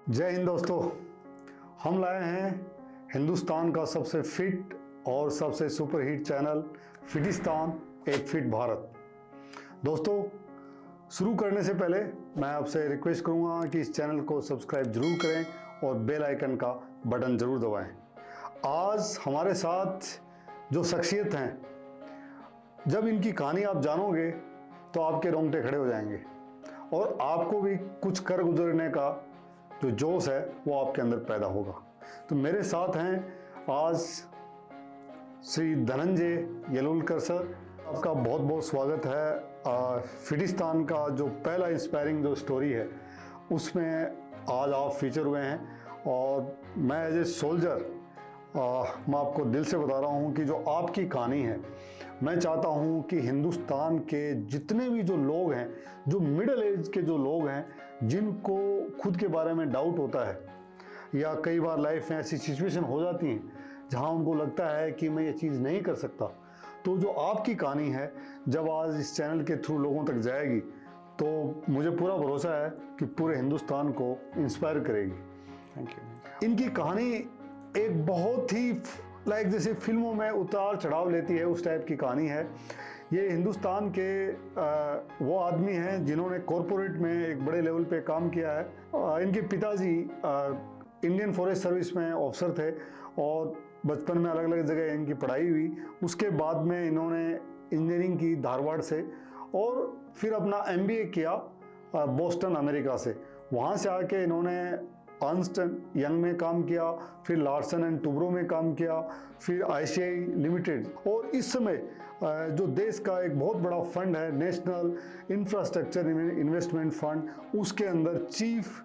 जय हिंद दोस्तों। हम लाए हैं हिंदुस्तान का सबसे फिट और सबसे सुपर हिट चैनल फिटिस्तान एक फिट भारत। दोस्तों, शुरू करने से पहले मैं आपसे रिक्वेस्ट करूंगा कि इस चैनल को सब्सक्राइब जरूर करें और बेल आइकन का बटन जरूर दबाएं। आज हमारे साथ जो शख्सियत हैं, जब इनकी कहानी आप जानोगे तो आपके रोंगटे खड़े हो जाएंगे और आपको भी कुछ कर गुजरने का जो जोश है वो आपके अंदर पैदा होगा। तो मेरे साथ हैं आज श्री धनंजय येलुलकर सर। आपका बहुत बहुत स्वागत है। फिटिस्तान का जो पहला इंस्पायरिंग जो स्टोरी है उसमें आज आप फीचर हुए हैं और मैं एज ए सोल्जर मैं आपको दिल से बता रहा हूं कि जो आपकी कहानी है, मैं चाहता हूं कि हिंदुस्तान के जितने भी जो लोग हैं, जो मिडिल एज के जो लोग हैं, जिनको खुद के बारे में डाउट होता है या कई बार लाइफ में ऐसी सिचुएशन हो जाती हैं जहां उनको लगता है कि मैं ये चीज़ नहीं कर सकता, तो जो आपकी कहानी है जब आज इस चैनल के थ्रू लोगों तक जाएगी तो मुझे पूरा भरोसा है कि पूरे हिंदुस्तान को इंस्पायर करेगी। Thank you. इनकी कहानी एक बहुत ही जैसे फिल्मों में उतार चढ़ाव लेती है उस टाइप की कहानी है। ये हिंदुस्तान के वो आदमी हैं जिन्होंने कॉरपोरेट में एक बड़े लेवल पे काम किया है। इनके पिताजी इंडियन फॉरेस्ट सर्विस में ऑफिसर थे और बचपन में अलग अलग जगह इनकी पढ़ाई हुई। उसके बाद में इन्होंने इंजीनियरिंग की धारवाड़ से और फिर अपना MBA किया बोस्टन अमेरिका से। वहाँ से आके इन्होंने अर्न्स्ट एंड यंग में काम किया, फिर लार्सन एंड टुब्रो में काम किया, फिर ICI लिमिटेड, और इस समय जो देश का एक बहुत बड़ा फंड है नेशनल इंफ्रास्ट्रक्चर इन्वेस्टमेंट फंड, उसके अंदर चीफ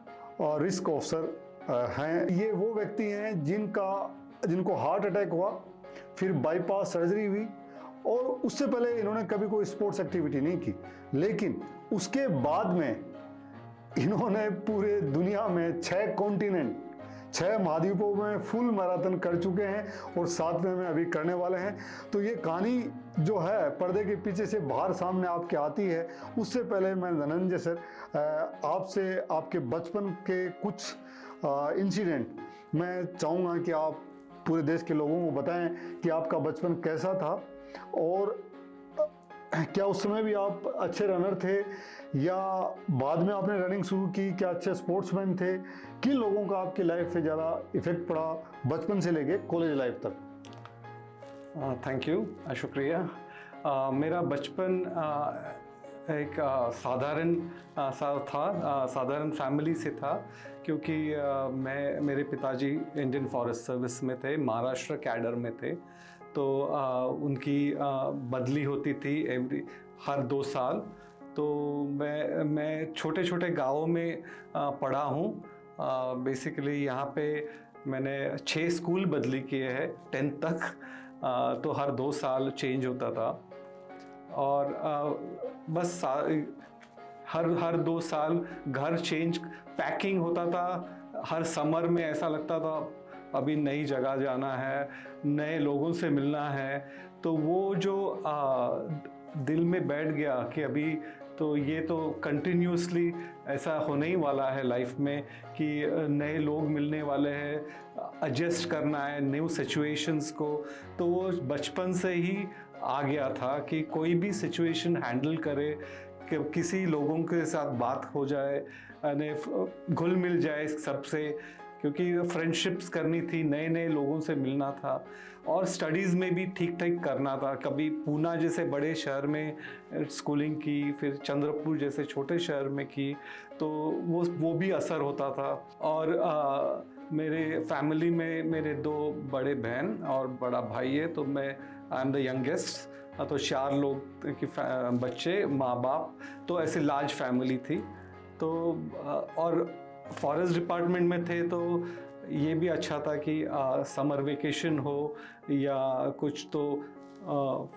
रिस्क ऑफिसर हैं। ये वो व्यक्ति हैं जिनको हार्ट अटैक हुआ, फिर बाईपास सर्जरी हुई और उससे पहले इन्होंने कभी कोई स्पोर्ट्स एक्टिविटी नहीं की, लेकिन उसके बाद में इन्होंने पूरे दुनिया में 6 कॉन्टिनेंट 6 महाद्वीपों में फुल मैराथन कर चुके हैं और 7वें में अभी करने वाले हैं। तो ये कहानी जो है पर्दे के पीछे से बाहर सामने आपके आती है। उससे पहले मैं धनंजय सर आपसे आपके बचपन के कुछ इंसिडेंट मैं चाहूँगा कि आप पूरे देश के लोगों को बताएं कि आपका बचपन कैसा था और क्या उस समय भी आप अच्छे रनर थे या बाद में आपने रनिंग शुरू की, क्या अच्छे स्पोर्ट्समैन थे? किन लोगों का आपकी लाइफ पे ज़्यादा इफेक्ट पड़ा बचपन से लेके कॉलेज लाइफ तक? थैंक यू, शुक्रिया। मेरा बचपन एक साधारण साधारण फैमिली से था, क्योंकि मेरे पिताजी इंडियन फॉरेस्ट सर्विस में थे, महाराष्ट्र कैडर में थे। तो उनकी बदली होती थी हर 2 साल। तो मैं छोटे छोटे गाँवों में पढ़ा हूँ। बेसिकली यहाँ पे मैंने 6 स्कूल बदली किए हैं 10th तक। तो हर 2 साल चेंज होता था और बस हर 2 साल घर चेंज, पैकिंग होता था। हर समर में ऐसा लगता था अभी नई जगह जाना है, नए लोगों से मिलना है। तो वो जो दिल में बैठ गया कि अभी तो ये तो कंटिन्यूसली ऐसा होने ही वाला है लाइफ में कि नए लोग मिलने वाले हैं, एडजस्ट करना है न्यू सिचुएशंस को। तो वो बचपन से ही आ गया था कि कोई भी सिचुएशन हैंडल करे, कि किसी लोगों के साथ बात हो जाए, घुल मिल जाए सबसे, क्योंकि फ्रेंडशिप्स करनी थी, नए नए लोगों से मिलना था और स्टडीज़ में भी ठीक ठाक करना था। कभी पूना जैसे बड़े शहर में स्कूलिंग की, फिर चंद्रपुर जैसे छोटे शहर में की, तो वो भी असर होता था। और मेरे फैमिली में मेरे 2 बड़े बहन और बड़ा भाई है, तो आई एम द यंगेस्ट। तो 4 लोग की बच्चे, माँ बाप, तो ऐसे लार्ज फैमिली थी। तो और फॉरेस्ट डिपार्टमेंट में थे, तो ये भी अच्छा था कि समर वेकेशन हो या कुछ तो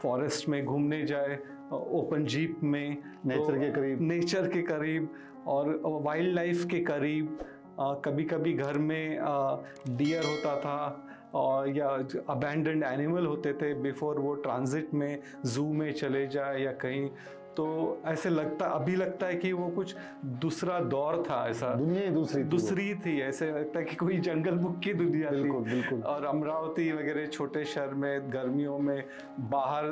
फॉरेस्ट में घूमने जाए, ओपन जीप में, नेचर के करीब और वाइल्ड लाइफ के करीब। कभी कभी घर में डियर होता था और या अबैंडन्ड एनिमल होते थे बिफोर वो ट्रांजिट में ज़ू में चले जाए या कहीं। तो ऐसे अभी लगता है कि वो कुछ दूसरा दौर था, ऐसा दुनिया ही दूसरी थी। ऐसे लगता है कि कोई जंगल बुक की दुनिया थी। बिल्कुल। और अमरावती वगैरह छोटे शहर में गर्मियों में बाहर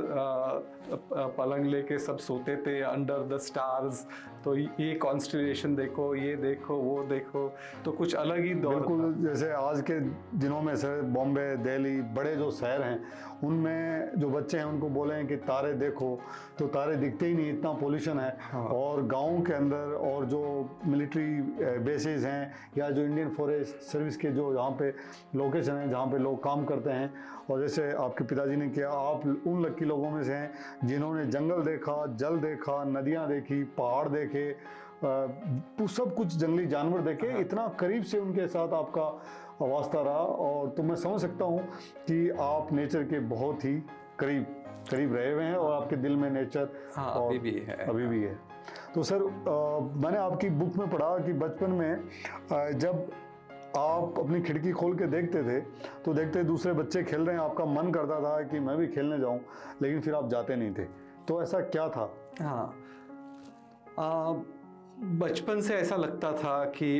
पलंग लेके सब सोते थे अंडर द स्टार्स। तो ये कॉन्स्टलेशन देखो, ये देखो, वो देखो, तो कुछ अलग ही दौर बिल्कुल। जैसे आज के दिनों में सर बॉम्बे, दिल्ली, बड़े जो शहर हैं उनमें जो बच्चे हैं उनको बोलें कि तारे देखो तो तारे दिखते ही नहीं, इतना पोल्यूशन है। हाँ। और गाँव के अंदर और जो मिलिट्री बेसिस हैं या जो इंडियन फॉरेस्ट सर्विस के जो यहाँ पे लोकेशन हैं जहाँ पे लोग काम करते हैं, और जैसे आपके पिताजी ने किया, आप उन लकी लोगों में से हैं जिन्होंने जंगल देखा, जल देखा, नदियाँ देखी, पहाड़ देखे, सब कुछ जंगली जानवर देखे, इतना करीब से उनके साथ आपका वास्ता रहा। और तो मैं समझ सकता हूँ कि आप नेचर के बहुत ही करीब रहे हुए हैं और आपके दिल में नेचर अभी भी है। तो सर मैंने आपकी बुक में पढ़ा कि बचपन में जब आप अपनी खिड़की खोल के देखते थे तो देखते दूसरे बच्चे खेल रहे हैं, आपका मन करता था कि मैं भी खेलने जाऊं, लेकिन फिर आप जाते नहीं थे। तो ऐसा क्या था? हाँ, बचपन से ऐसा लगता था कि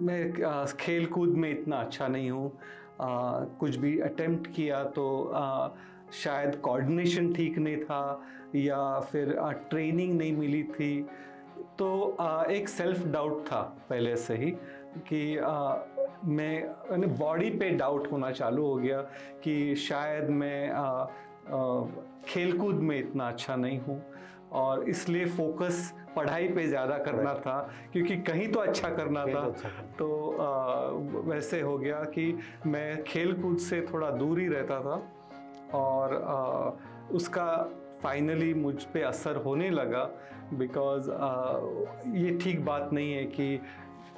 मैं खेल कूद में इतना अच्छा नहीं हूँ। कुछ भी अटेम्प्ट किया तो शायद कोऑर्डिनेशन ठीक नहीं था या फिर ट्रेनिंग नहीं मिली थी। तो एक सेल्फ डाउट था पहले से ही कि मैंने बॉडी पे डाउट होना चालू हो गया कि शायद मैं खेलकूद में इतना अच्छा नहीं हूँ, और इसलिए फोकस पढ़ाई पे ज़्यादा करना था क्योंकि कहीं तो अच्छा करना था। तो वैसे हो गया कि मैं खेल कूद से थोड़ा दूर ही रहता था, और उसका फाइनली मुझ पे असर होने लगा। बिकॉज़ ये ठीक बात नहीं है कि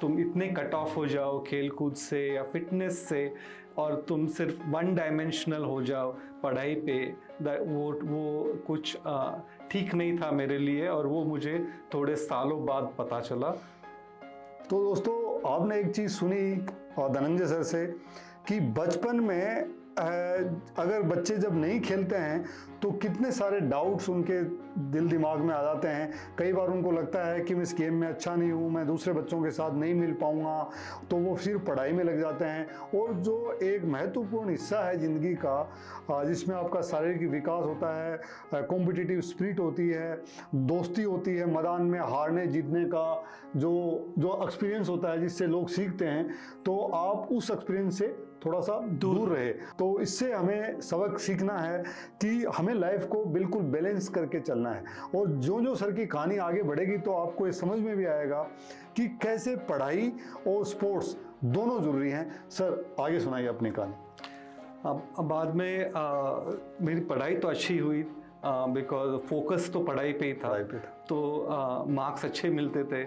तुम इतने कट ऑफ हो जाओ खेल कूद से या फिटनेस से और तुम सिर्फ वन डायमेंशनल हो जाओ पढ़ाई पे। वो कुछ ठीक नहीं था मेरे लिए, और वो मुझे थोड़े सालों बाद पता चला। तो दोस्तों आपने एक चीज़ सुनी धनंजय सर से कि बचपन में अगर बच्चे जब नहीं खेलते हैं तो कितने सारे डाउट्स उनके दिल दिमाग में आ जाते हैं। कई बार उनको लगता है कि मैं इस गेम में अच्छा नहीं हूँ, मैं दूसरे बच्चों के साथ नहीं मिल पाऊँगा, तो वो सिर्फ पढ़ाई में लग जाते हैं। और जो एक महत्वपूर्ण हिस्सा है ज़िंदगी का जिसमें आपका शारीरिक विकास होता है, कॉम्पिटिटिव स्पिरिट होती है, दोस्ती होती है, मैदान में हारने जीतने का जो एक्सपीरियंस होता है जिससे लोग सीखते हैं, तो आप उस एक्सपीरियंस से थोड़ा सा दूर रहे। तो इससे हमें सबक सीखना है कि हमें लाइफ को बिल्कुल बैलेंस करके चलना है। और जो सर की कहानी आगे बढ़ेगी तो आपको ये समझ में भी आएगा कि कैसे पढ़ाई और स्पोर्ट्स दोनों जरूरी हैं। सर आगे सुनाइए अपनी कहानी। अब बाद में मेरी पढ़ाई तो अच्छी हुई बिकॉज फोकस तो पढ़ाई पे ही था। तो मार्क्स अच्छे मिलते थे।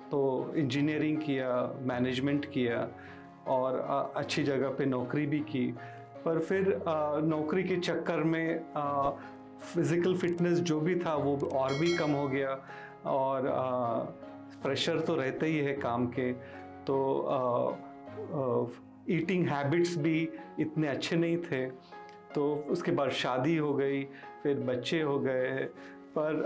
तो इंजीनियरिंग किया, मैनेजमेंट किया और अच्छी जगह पे नौकरी भी की। पर फिर नौकरी के चक्कर में फिज़िकल फिटनेस जो भी था वो और भी कम हो गया, और प्रेशर तो रहते ही है काम के। तो ईटिंग हैबिट्स भी इतने अच्छे नहीं थे। तो उसके बाद शादी हो गई, फिर बच्चे हो गए। पर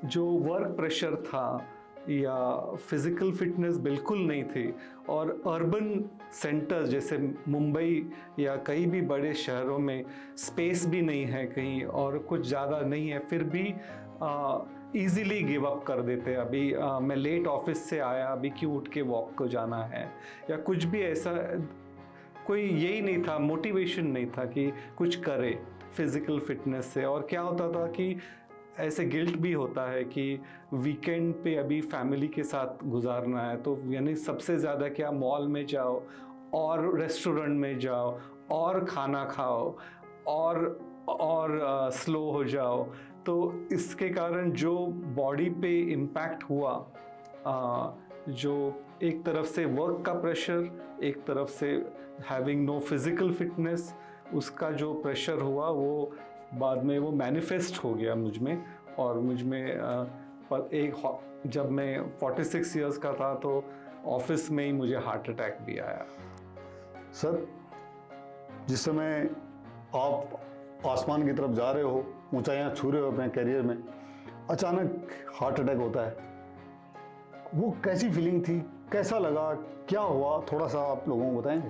जो वर्क प्रेशर था या फिज़िकल फिटनेस बिल्कुल नहीं थी। और अर्बन सेंटर्स जैसे मुंबई या कई भी बड़े शहरों में स्पेस भी नहीं है कहीं, और कुछ ज़्यादा नहीं है, फिर भी ईज़िली गिव अप कर देते। अभी मैं लेट ऑफिस से आया, अभी क्यों उठ के वॉक को जाना है, या कुछ भी ऐसा कोई यही नहीं था, मोटिवेशन नहीं था कि कुछ करे फिज़िकल फिटनेस से। और क्या होता था कि ऐसे गिल्ट भी होता है कि वीकेंड पे अभी फैमिली के साथ गुजारना है, तो यानी सबसे ज़्यादा क्या मॉल में जाओ और रेस्टोरेंट में जाओ और खाना खाओ और स्लो हो जाओ। तो इसके कारण जो बॉडी पे इम्पैक्ट हुआ, जो एक तरफ से वर्क का प्रेशर, एक तरफ से हैविंग नो फिज़िकल फिटनेस, उसका जो प्रेशर हुआ वो बाद में वो मैनिफेस्ट हो गया मुझ में। और मुझ में जब मैं 46 इयर्स का था तो ऑफिस में ही मुझे हार्ट अटैक भी आया। सर जिस समय आप आसमान की तरफ जा रहे हो ऊंचाइयां छू रहे हो अपने करियर में, अचानक हार्ट अटैक होता है, वो कैसी फीलिंग थी, कैसा लगा, क्या हुआ, थोड़ा सा आप लोगों को बताएंगे?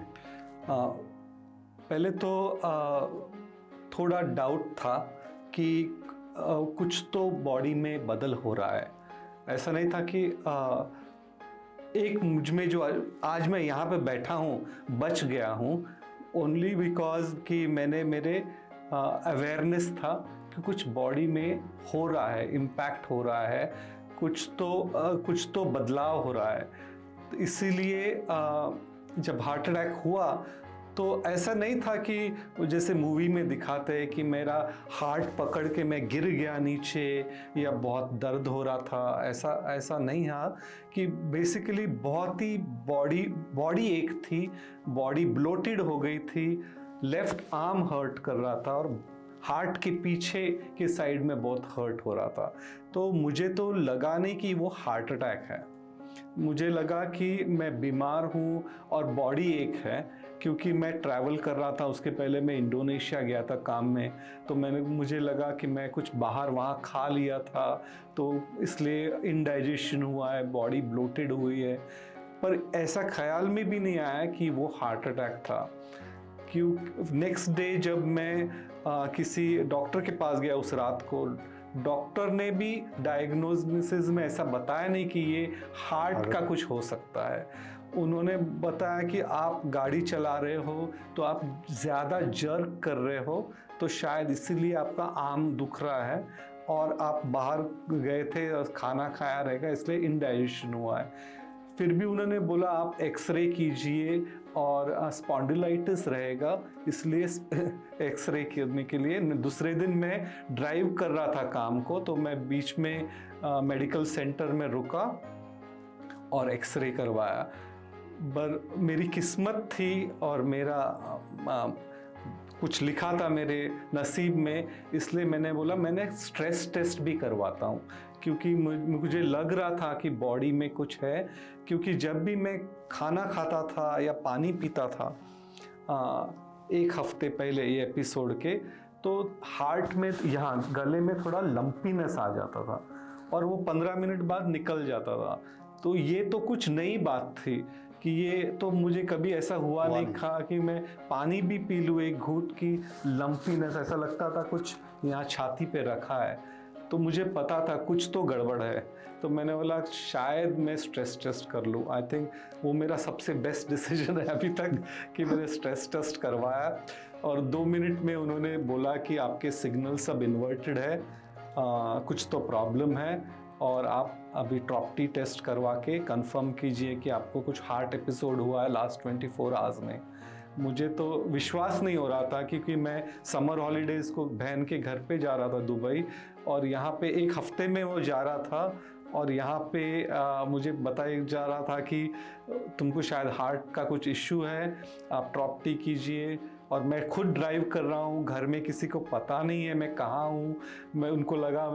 पहले तो थोड़ा डाउट था कि कुछ तो बॉडी में बदल हो रहा है। ऐसा नहीं था कि एक मुझ में जो आज मैं यहाँ पे बैठा हूँ, बच गया हूँ, ओनली बिकॉज कि मैंने मेरे अवेयरनेस था कि कुछ बॉडी में हो रहा है, इम्पैक्ट हो रहा है, कुछ तो बदलाव हो रहा है। तो इसीलिए जब हार्ट अटैक हुआ तो ऐसा नहीं था कि जैसे मूवी में दिखाते हैं कि मेरा हार्ट पकड़ के मैं गिर गया नीचे या बहुत दर्द हो रहा था, ऐसा नहीं था। कि बेसिकली बहुत ही बॉडी एक थी, बॉडी ब्लोटेड हो गई थी, लेफ्ट आर्म हर्ट कर रहा था और हार्ट के पीछे के साइड में बहुत हर्ट हो रहा था। तो मुझे तो लगा नहीं कि वो हार्ट अटैक है, मुझे लगा कि मैं बीमार हूँ और बॉडी एक है, क्योंकि मैं ट्रैवल कर रहा था। उसके पहले मैं इंडोनेशिया गया था काम में, तो मुझे लगा कि मैं कुछ बाहर वहाँ खा लिया था, तो इसलिए इनडाइजेशन हुआ है, बॉडी ब्लोटेड हुई है। पर ऐसा ख्याल में भी नहीं आया कि वो हार्ट अटैक था। क्यों नेक्स्ट डे जब मैं किसी डॉक्टर के पास गया उस रात को, डॉक्टर ने भी डायग्नोसिस में ऐसा बताया नहीं कि ये हार्ट का कुछ हो सकता है। उन्होंने बताया कि आप गाड़ी चला रहे हो तो आप ज़्यादा जर्क कर रहे हो, तो शायद इसीलिए आपका आर्म दुख रहा है, और आप बाहर गए थे और खाना खाया रहेगा इसलिए इनडाइजेशन हुआ है। फिर भी उन्होंने बोला आप एक्सरे कीजिए और स्पॉन्डिलाइटिस रहेगा, इसलिए एक्सरे करने के लिए। दूसरे दिन मैं ड्राइव कर रहा था काम को, तो मैं बीच में मेडिकल सेंटर में रुका और एक्सरे करवाया। पर मेरी किस्मत थी और मेरा कुछ लिखा था मेरे नसीब में, इसलिए मैंने बोला मैंने स्ट्रेस टेस्ट भी करवाता हूँ, क्योंकि मुझे लग रहा था कि बॉडी में कुछ है। क्योंकि जब भी मैं खाना खाता था या पानी पीता था एक हफ्ते पहले ये एपिसोड के, तो हार्ट में यहाँ गले में थोड़ा लंपीनेस आ जाता था और वो 15 मिनट बाद निकल जाता था। तो ये तो कुछ नई बात थी कि ये तो मुझे कभी ऐसा हुआ नहीं था कि मैं पानी भी पी लूँ एक घूंट की लंपीनेस, ऐसा लगता था कुछ यहाँ छाती पे रखा है। तो मुझे पता था कुछ तो गड़बड़ है, तो मैंने बोला शायद मैं स्ट्रेस टेस्ट कर लूँ। आई थिंक वो मेरा सबसे बेस्ट डिसीजन है अभी तक कि मैंने स्ट्रेस टेस्ट करवाया, और 2 मिनट में उन्होंने बोला कि आपके सिग्नल सब इन्वर्टेड है, कुछ तो प्रॉब्लम है, और आप अभी ट्रॉप्टी टेस्ट करवा के कंफर्म कीजिए कि आपको कुछ हार्ट एपिसोड हुआ है लास्ट 24 आवर्स में। मुझे तो विश्वास नहीं हो रहा था, क्योंकि मैं समर हॉलीडेज़ को बहन के घर पे जा रहा था दुबई, और यहाँ पे एक हफ्ते में वो जा रहा था, और यहाँ पे मुझे बताया जा रहा था कि तुमको शायद हार्ट का कुछ इश्यू है, आप ट्रॉप्टी कीजिए। और मैं खुद ड्राइव कर रहा हूँ, घर में किसी को पता नहीं है मैं कहाँ हूँ, मैं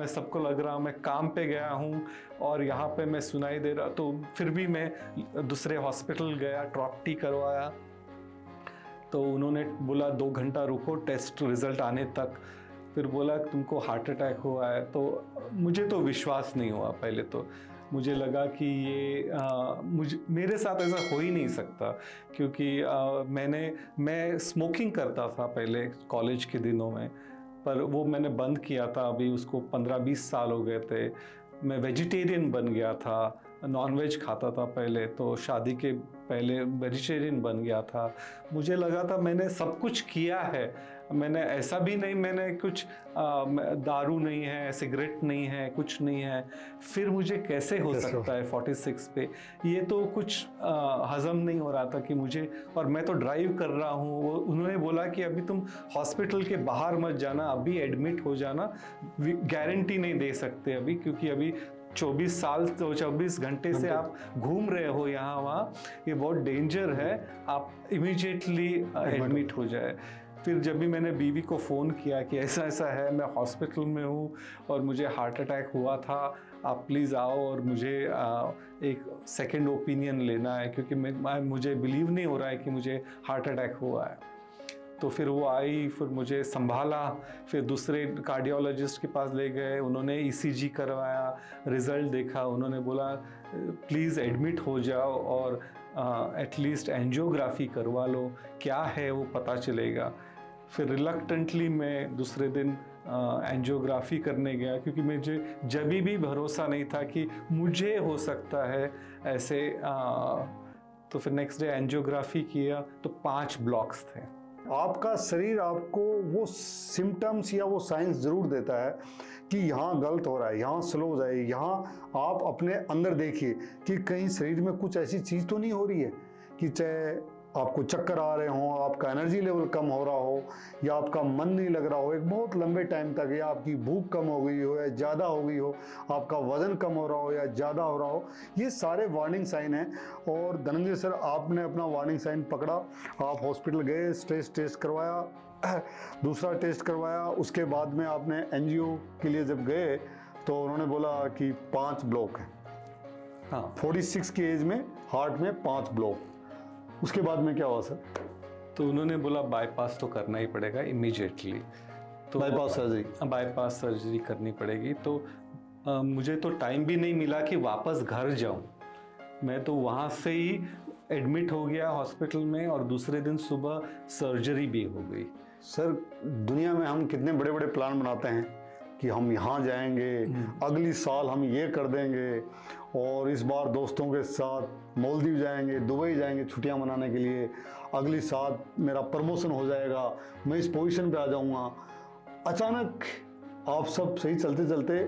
सबको लग रहा हूँ मैं काम पे गया हूँ, और यहाँ पे मैं सुनाई दे रहा। तो फिर भी मैं दूसरे हॉस्पिटल गया, ट्रॉप्टी करवाया, तो उन्होंने बोला 2 घंटा रुको टेस्ट रिज़ल्ट आने तक, फिर बोला तुमको हार्ट अटैक हुआ है। तो मुझे तो विश्वास नहीं हुआ। पहले तो मुझे लगा कि ये मेरे साथ ऐसा हो ही नहीं सकता, क्योंकि मैं स्मोकिंग करता था पहले कॉलेज के दिनों में, पर वो मैंने बंद किया था, अभी उसको 15-20 साल हो गए थे। मैं वेजिटेरियन बन गया था, नॉनवेज खाता था पहले, तो शादी के पहले वेजिटेरियन बन गया था। मुझे लगा था मैंने सब कुछ किया है, मैंने ऐसा भी नहीं, मैंने कुछ दारू नहीं है, सिगरेट नहीं है, कुछ नहीं है, फिर मुझे कैसे हो सकता है 46 पे। ये तो कुछ हजम नहीं हो रहा था कि मुझे, और मैं तो ड्राइव कर रहा हूँ। वो उन्होंने बोला कि अभी तुम हॉस्पिटल के बाहर मत जाना, अभी एडमिट हो जाना, गारंटी नहीं दे सकते अभी, क्योंकि अभी 24 घंटे से आप घूम रहे हो यहाँ वहाँ, ये बहुत डेंजर है, आप इमीडिएटली एडमिट हो जाए। फिर जब भी मैंने बीवी को फ़ोन किया कि ऐसा ऐसा है, मैं हॉस्पिटल में हूँ और मुझे हार्ट अटैक हुआ था, आप प्लीज़ आओ और मुझे एक सेकंड ओपिनियन लेना है, क्योंकि मुझे बिलीव नहीं हो रहा है कि मुझे हार्ट अटैक हुआ है। तो फिर वो आई, फिर मुझे संभाला, फिर दूसरे कार्डियोलॉजिस्ट के पास ले गए, उन्होंने ईसीजी करवाया, रिज़ल्ट देखा, उन्होंने बोला प्लीज़ एडमिट हो जाओ और एटलीस्ट एंजियोग्राफी करवा लो, क्या है वो पता चलेगा। फिर रिलक्टेंटली मैं दूसरे दिन एंजियोग्राफी करने गया, क्योंकि मुझे जब भी भरोसा नहीं था कि मुझे हो सकता है ऐसे। तो फिर नेक्स्ट डे एंजियोग्राफी किया तो 5 ब्लॉक्स थे। आपका शरीर आपको वो सिम्टम्स या वो साइंस ज़रूर देता है कि यहाँ गलत हो रहा है, यहाँ स्लो हो जाए, यहाँ आप अपने अंदर देखिए कि कहीं शरीर में कुछ ऐसी चीज़ तो नहीं हो रही है कि चाहे आपको चक्कर आ रहे हों, आपका एनर्जी लेवल कम हो रहा हो, या आपका मन नहीं लग रहा हो एक बहुत लंबे टाइम तक, या आपकी भूख कम हो गई हो या ज़्यादा हो गई हो, आपका वज़न कम हो रहा हो या ज़्यादा हो रहा हो। ये सारे वार्निंग साइन हैं। और धनंजय सर, आपने अपना वार्निंग साइन पकड़ा, आप हॉस्पिटल गए, स्ट्रेस टेस्ट करवाया, दूसरा टेस्ट करवाया, उसके बाद में आपने एनजीओ के लिए जब गए तो उन्होंने बोला कि 5 ब्लॉक हैं। हाँ, 46 की एज में हार्ट में 5 ब्लॉक। उसके बाद में क्या हुआ सर? तो उन्होंने बोला बाईपास तो करना ही पड़ेगा इमीडिएटली। तो बाईपास सर्जरी करनी पड़ेगी। तो मुझे तो टाइम भी नहीं मिला कि वापस घर जाऊं। मैं तो वहाँ से ही एडमिट हो गया हॉस्पिटल में, और दूसरे दिन सुबह सर्जरी भी हो गई। सर, दुनिया में हम कितने बड़े बड़े प्लान बनाते हैं कि हम यहाँ जाएंगे, अगली साल हम ये कर देंगे, और इस बार दोस्तों के साथ मालदीव जाएंगे, दुबई जाएंगे छुट्टियाँ मनाने के लिए, अगली साल मेरा प्रमोशन हो जाएगा, मैं इस पोजीशन पे आ जाऊँगा। अचानक आप सब सही चलते चलते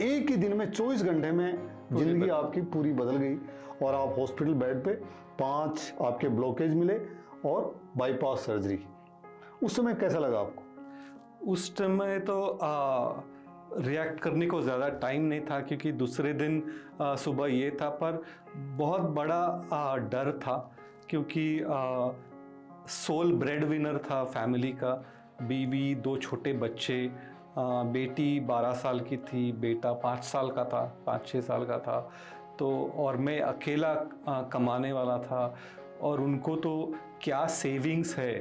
एक ही दिन में 24 घंटे में जिंदगी आपकी पूरी बदल गई, और आप हॉस्पिटल बेड पे 5 आपके ब्लॉकेज मिले और बाईपास सर्जरी। उस समय कैसा लगा आपको? उस समय तो रिएक्ट करने को ज़्यादा टाइम नहीं था, क्योंकि दूसरे दिन सुबह ये था, पर बहुत बड़ा डर था, क्योंकि सोल ब्रेड विनर था फैमिली का, बीवी, 2 छोटे बच्चे, बेटी 12 साल की थी, बेटा 5 साल का था, 5-6 साल का था, तो और मैं अकेला कमाने वाला था। और उनको तो क्या सेविंग्स है,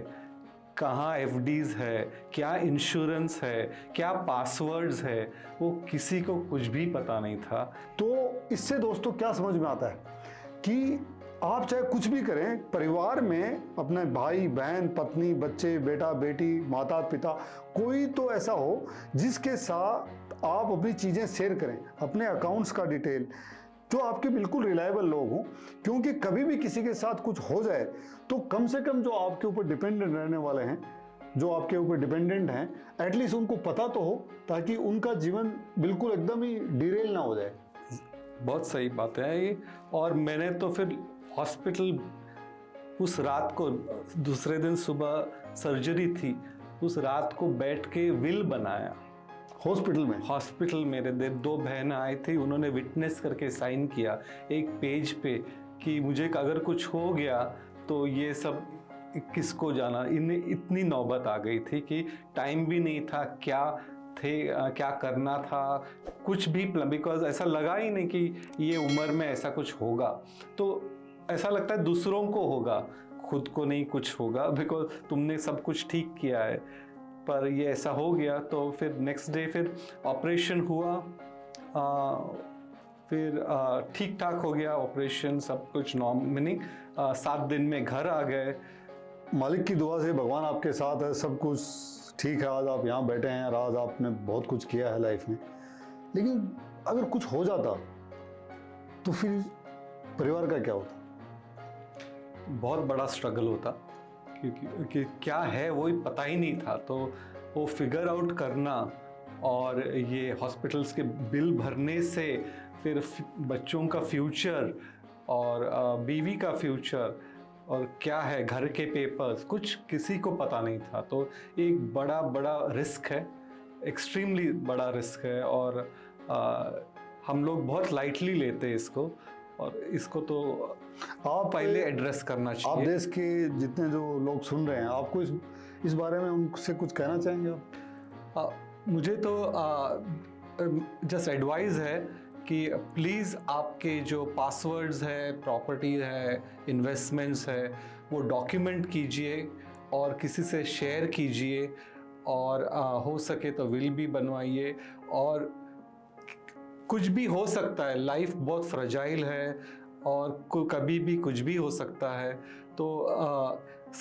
कहाँ एफडीज़ है, क्या इंश्योरेंस है, क्या पासवर्ड्स है, वो किसी को कुछ भी पता नहीं था। तो इससे दोस्तों क्या समझ में आता है कि आप चाहे कुछ भी करें, परिवार में अपने भाई बहन, पत्नी, बच्चे, बेटा बेटी, माता पिता, कोई तो ऐसा हो जिसके साथ आप अपनी चीज़ें शेयर करें, अपने अकाउंट्स का डिटेल, जो आपके बिल्कुल रिलायबल लोग हों, क्योंकि कभी भी किसी के साथ कुछ हो जाए तो कम से कम जो आपके ऊपर डिपेंडेंट रहने वाले हैं, जो आपके ऊपर डिपेंडेंट हैं, एटलीस्ट उनको पता तो हो, ताकि उनका जीवन बिल्कुल एकदम ही डिरेल ना हो जाए। बहुत सही बात है ये। और मैंने तो फिर हॉस्पिटल उस रात को, दूसरे दिन सुबह सर्जरी थी, उस रात को बैठ के विल बनाया हॉस्पिटल। मेरे 2 बहन आई थी, उन्होंने विटनेस करके साइन किया एक पेज पे कि मुझे अगर कुछ हो गया तो ये सब किसको जाना। इन्हें इतनी नौबत आ गई थी कि टाइम भी नहीं था क्या करना था, कुछ भी, बिकॉज ऐसा लगा ही नहीं कि ये उम्र में ऐसा कुछ होगा। तो ऐसा लगता है दूसरों को होगा, खुद को नहीं कुछ होगा, बिकॉज तुमने सब कुछ ठीक किया है, पर ये ऐसा हो गया। तो फिर नेक्स्ट डे फिर ऑपरेशन हुआ, फिर ठीक ठाक हो गया ऑपरेशन, सब कुछ मीनिंग 7 दिन में घर आ गए। मालिक की दुआ से भगवान आपके साथ है, सब कुछ ठीक है, आज आप यहाँ बैठे हैं, और आज आपने बहुत कुछ किया है लाइफ में। लेकिन अगर कुछ हो जाता तो फिर परिवार का क्या होता? बहुत बड़ा स्ट्रगल होता, क्योंकि क्या है वो ही पता ही नहीं था। तो वो फिगर आउट करना, और ये हॉस्पिटल्स के बिल भरने से फिर बच्चों का फ्यूचर और बीवी का फ्यूचर, और क्या है घर के पेपर्स, कुछ किसी को पता नहीं था। तो एक बड़ा रिस्क है, एक्सट्रीमली बड़ा रिस्क है, और हम लोग बहुत लाइटली लेते हैं इसको, और इसको तो आप पहले एड्रेस करना चाहिए। आप देश के जितने जो लोग सुन रहे हैं, आपको इस बारे में उनसे कुछ कहना चाहेंगे आप? मुझे तो जस्ट एडवाइस है कि प्लीज़ आपके जो पासवर्ड्स है, प्रॉपर्टी है, इन्वेस्टमेंट्स है, वो डॉक्यूमेंट कीजिए, और किसी से शेयर कीजिए, और हो सके तो विल भी बनवाइए। और कुछ भी हो सकता है, लाइफ बहुत फ्रजाइल है और कभी भी कुछ भी हो सकता है। तो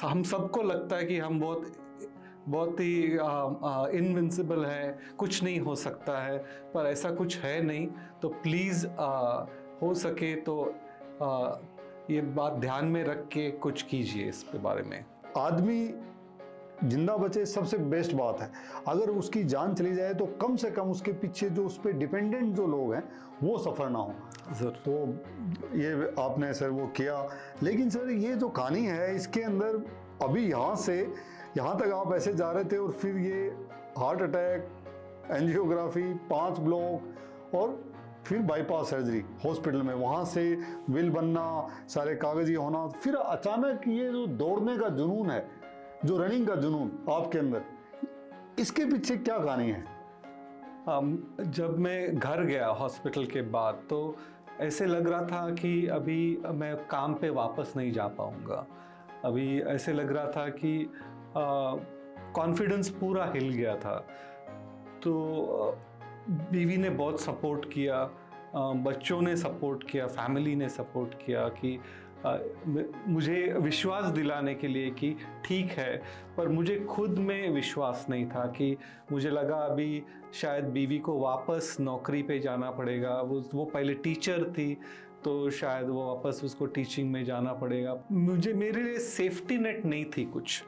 हम सबको लगता है कि हम बहुत ही इनविंसिबल है, कुछ नहीं हो सकता है, पर ऐसा कुछ है नहीं। तो प्लीज़ हो सके तो ये बात ध्यान में रख के कुछ कीजिए इस पे बारे में। आदमी जिंदा बचे सबसे बेस्ट बात है। अगर उसकी जान चली जाए तो कम से कम उसके पीछे जो उस पर डिपेंडेंट जो लोग हैं वो सफ़र ना हो। तो ये आपने सर वो किया। लेकिन सर ये जो कहानी है इसके अंदर अभी यहाँ से यहाँ तक आप ऐसे जा रहे थे और फिर ये हार्ट अटैक, एंजियोग्राफी, 5 ब्लॉक और फिर बाईपास सर्जरी हॉस्पिटल में, वहाँ से विल बनना, सारे कागजी होना, फिर अचानक ये जो दौड़ने का जुनून है, जो रनिंग का जुनून आपके अंदर, इसके पीछे क्या कहानी है? जब मैं घर गया हॉस्पिटल के बाद तो ऐसे लग रहा था कि अभी मैं काम पे वापस नहीं जा पाऊँगा। अभी ऐसे लग रहा था कि कॉन्फिडेंस पूरा हिल गया था। तो बीवी ने बहुत सपोर्ट किया, बच्चों ने सपोर्ट किया, फैमिली ने सपोर्ट किया कि मुझे विश्वास दिलाने के लिए कि ठीक है। पर मुझे खुद में विश्वास नहीं था कि मुझे लगा अभी शायद बीवी को वापस नौकरी पे जाना पड़ेगा। वो पहले टीचर थी तो शायद वो वापस उसको टीचिंग में जाना पड़ेगा। मेरे लिए सेफ्टी नेट नहीं थी कुछ,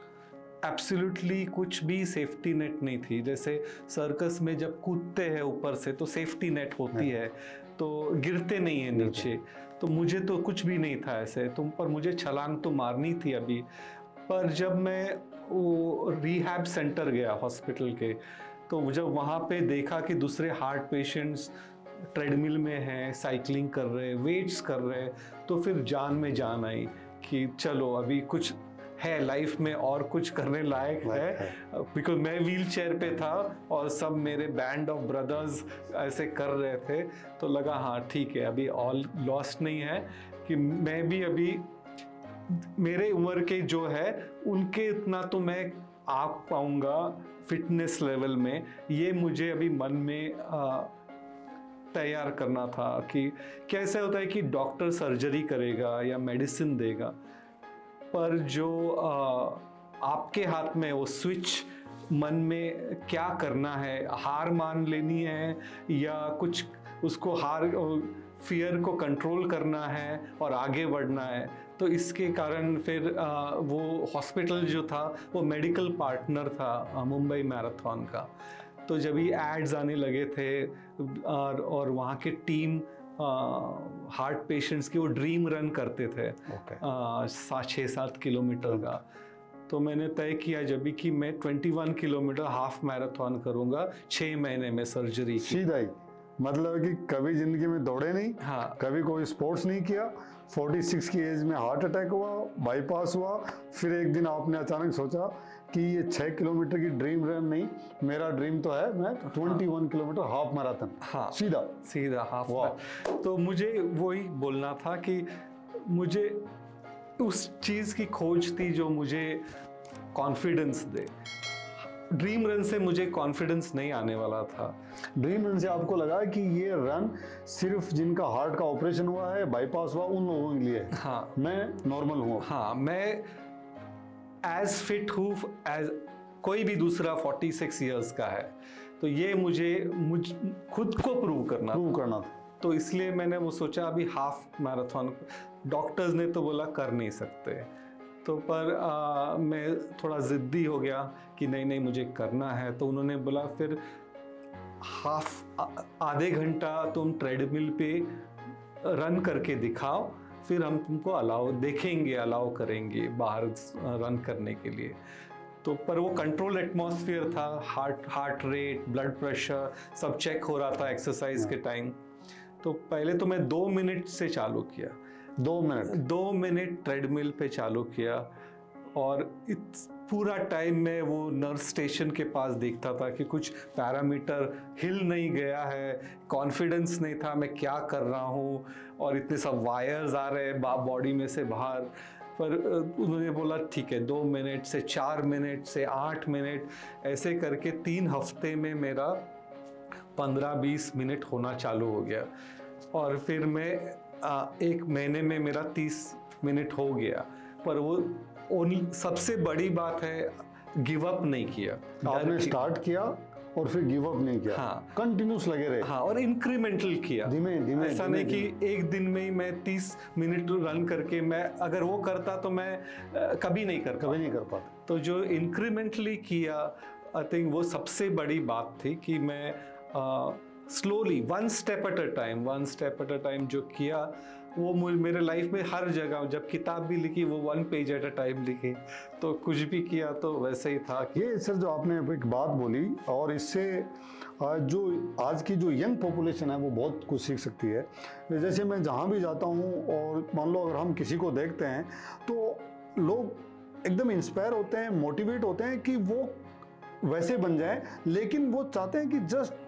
एब्सोल्युटली कुछ भी सेफ्टी नेट नहीं थी। जैसे सर्कस में जब कूदते हैं ऊपर से तो सेफ्टी नेट होती है, तो गिरते नहीं है नीचे। तो मुझे तो कुछ भी नहीं था ऐसे, पर मुझे छलांग तो मारनी थी अभी। पर जब मैं वो रिहैब सेंटर गया हॉस्पिटल के, तो जब वहाँ पे देखा कि दूसरे हार्ट पेशेंट्स ट्रेडमिल में हैं, साइकिलिंग कर रहे, वेट्स कर रहे, तो फिर जान में जान आई कि चलो अभी कुछ है लाइफ में और कुछ करने लायक है। बिकॉज मैं व्हील चेयर पे था और सब मेरे बैंड ऑफ ब्रदर्स ऐसे कर रहे थे, तो लगा हाँ ठीक है, अभी ऑल लॉस्ट नहीं है, कि मैं भी अभी मेरे उम्र के जो है उनके इतना तो मैं आ पाऊंगा फिटनेस लेवल में। ये मुझे अभी मन में तैयार करना था कि कैसे होता है कि डॉक्टर सर्जरी करेगा या मेडिसिन देगा, पर जो आपके हाथ में वो स्विच मन में क्या करना है, हार मान लेनी है या कुछ उसको फियर को कंट्रोल करना है और आगे बढ़ना है। तो इसके कारण फिर वो हॉस्पिटल जो था वो मेडिकल पार्टनर था मुंबई मैराथन का। तो जब ये एड्स आने लगे थे और वहाँ के टीम हार्ट पेशेंट्स की वो ड्रीम रन करते थे 6-7 किलोमीटर का, तो मैंने तय किया जब भी कि मैं 21 किलोमीटर हाफ मैराथन करूँगा 6 महीने में सर्जरी की। सीधा ही मतलब कि कभी जिंदगी में दौड़े नहीं, हाँ, कभी कोई स्पोर्ट्स नहीं किया, 46 की एज में हार्ट अटैक हुआ, बाईपास हुआ, फिर एक दिन आपने अचानक सोचा कि ये 6 किलोमीटर की ड्रीम रन नहीं, मेरा ड्रीम तो है मैं 21 किलोमीटर हाफ मैराथन। हाँ, सीधा हाफ। तो मुझे वही बोलना था कि मुझे उस चीज़ की खोज थी जो मुझे कॉन्फिडेंस दे। ड्रीम रन से मुझे कॉन्फिडेंस नहीं आने वाला था। ड्रीम रन से आपको लगा कि ये रन सिर्फ जिनका हार्ट का ऑपरेशन हुआ है, बाईपास हुआ, उन लोगों के लिए है। हाँ, मैं नॉर्मल हूँ। हाँ, मैं एज फिट हूँ एज कोई भी दूसरा 46 इयर्स का है। तो ये मुझे खुद को प्रूव करना था। तो इसलिए मैंने वो सोचा अभी हाफ मैराथन। डॉक्टर्स ने तो बोला कर नहीं सकते, तो पर मैं थोड़ा ज़िद्दी हो गया कि नहीं मुझे करना है। तो उन्होंने बोला फिर आधे घंटा तुम ट्रेडमिल पे रन करके दिखाओ, फिर हम तुमको अलाउ करेंगे बाहर रन करने के लिए। तो पर वो कंट्रोल एटमॉस्फेयर था, हार्ट रेट, ब्लड प्रेशर सब चेक हो रहा था एक्सरसाइज के टाइम। तो पहले तो मैं 2 मिनट से चालू किया, 2 मिनट ट्रेडमिल पे चालू किया, और पूरा टाइम मैं वो नर्स स्टेशन के पास देखता था कि कुछ पैरामीटर हिल नहीं गया है, कॉन्फिडेंस नहीं था मैं क्या कर रहा हूँ, और इतने सब वायर्स आ रहे हैं बॉडी में से बाहर। पर उन्होंने बोला ठीक है 2 मिनट से 4 मिनट से 8 मिनट, ऐसे करके 3 हफ्ते में मेरा 15-20 मिनट होना चालू हो गया। और फिर मैं 1 महीने में मेरा 30 मिनट हो गया। पर वो सबसे बड़ी बात है, गिव अप नहीं किया। आपने स्टार्ट किया और फिर गिव अप नहीं किया, हाँ, कंटिन्यूस लगे रहे। हाँ, और इंक्रीमेंटल किया, धीमे धीमे। ऐसा नहीं कि एक दिन में ही मैं 30 मिनट रन करके, मैं अगर वो करता तो मैं कभी नहीं कर पाता। तो जो इंक्रीमेंटली किया, आई थिंक वो सबसे बड़ी बात थी कि मैं slowly one step at a time जो किया, वो मेरे लाइफ में हर जगह, जब किताब भी लिखी वो 1 पेज एट अ टाइम लिखी, तो कुछ भी किया तो वैसे ही था। ये सर जो आपने एक बात बोली, और इससे जो आज की जो यंग पॉपुलेशन है वो बहुत कुछ सीख सकती है। जैसे मैं जहाँ भी जाता हूँ, और मान लो अगर हम किसी को देखते हैं तो लोग एकदम इंस्पायर होते हैं, मोटिवेट होते हैं कि वो वैसे बन जाए, लेकिन वो चाहते हैं कि जस्ट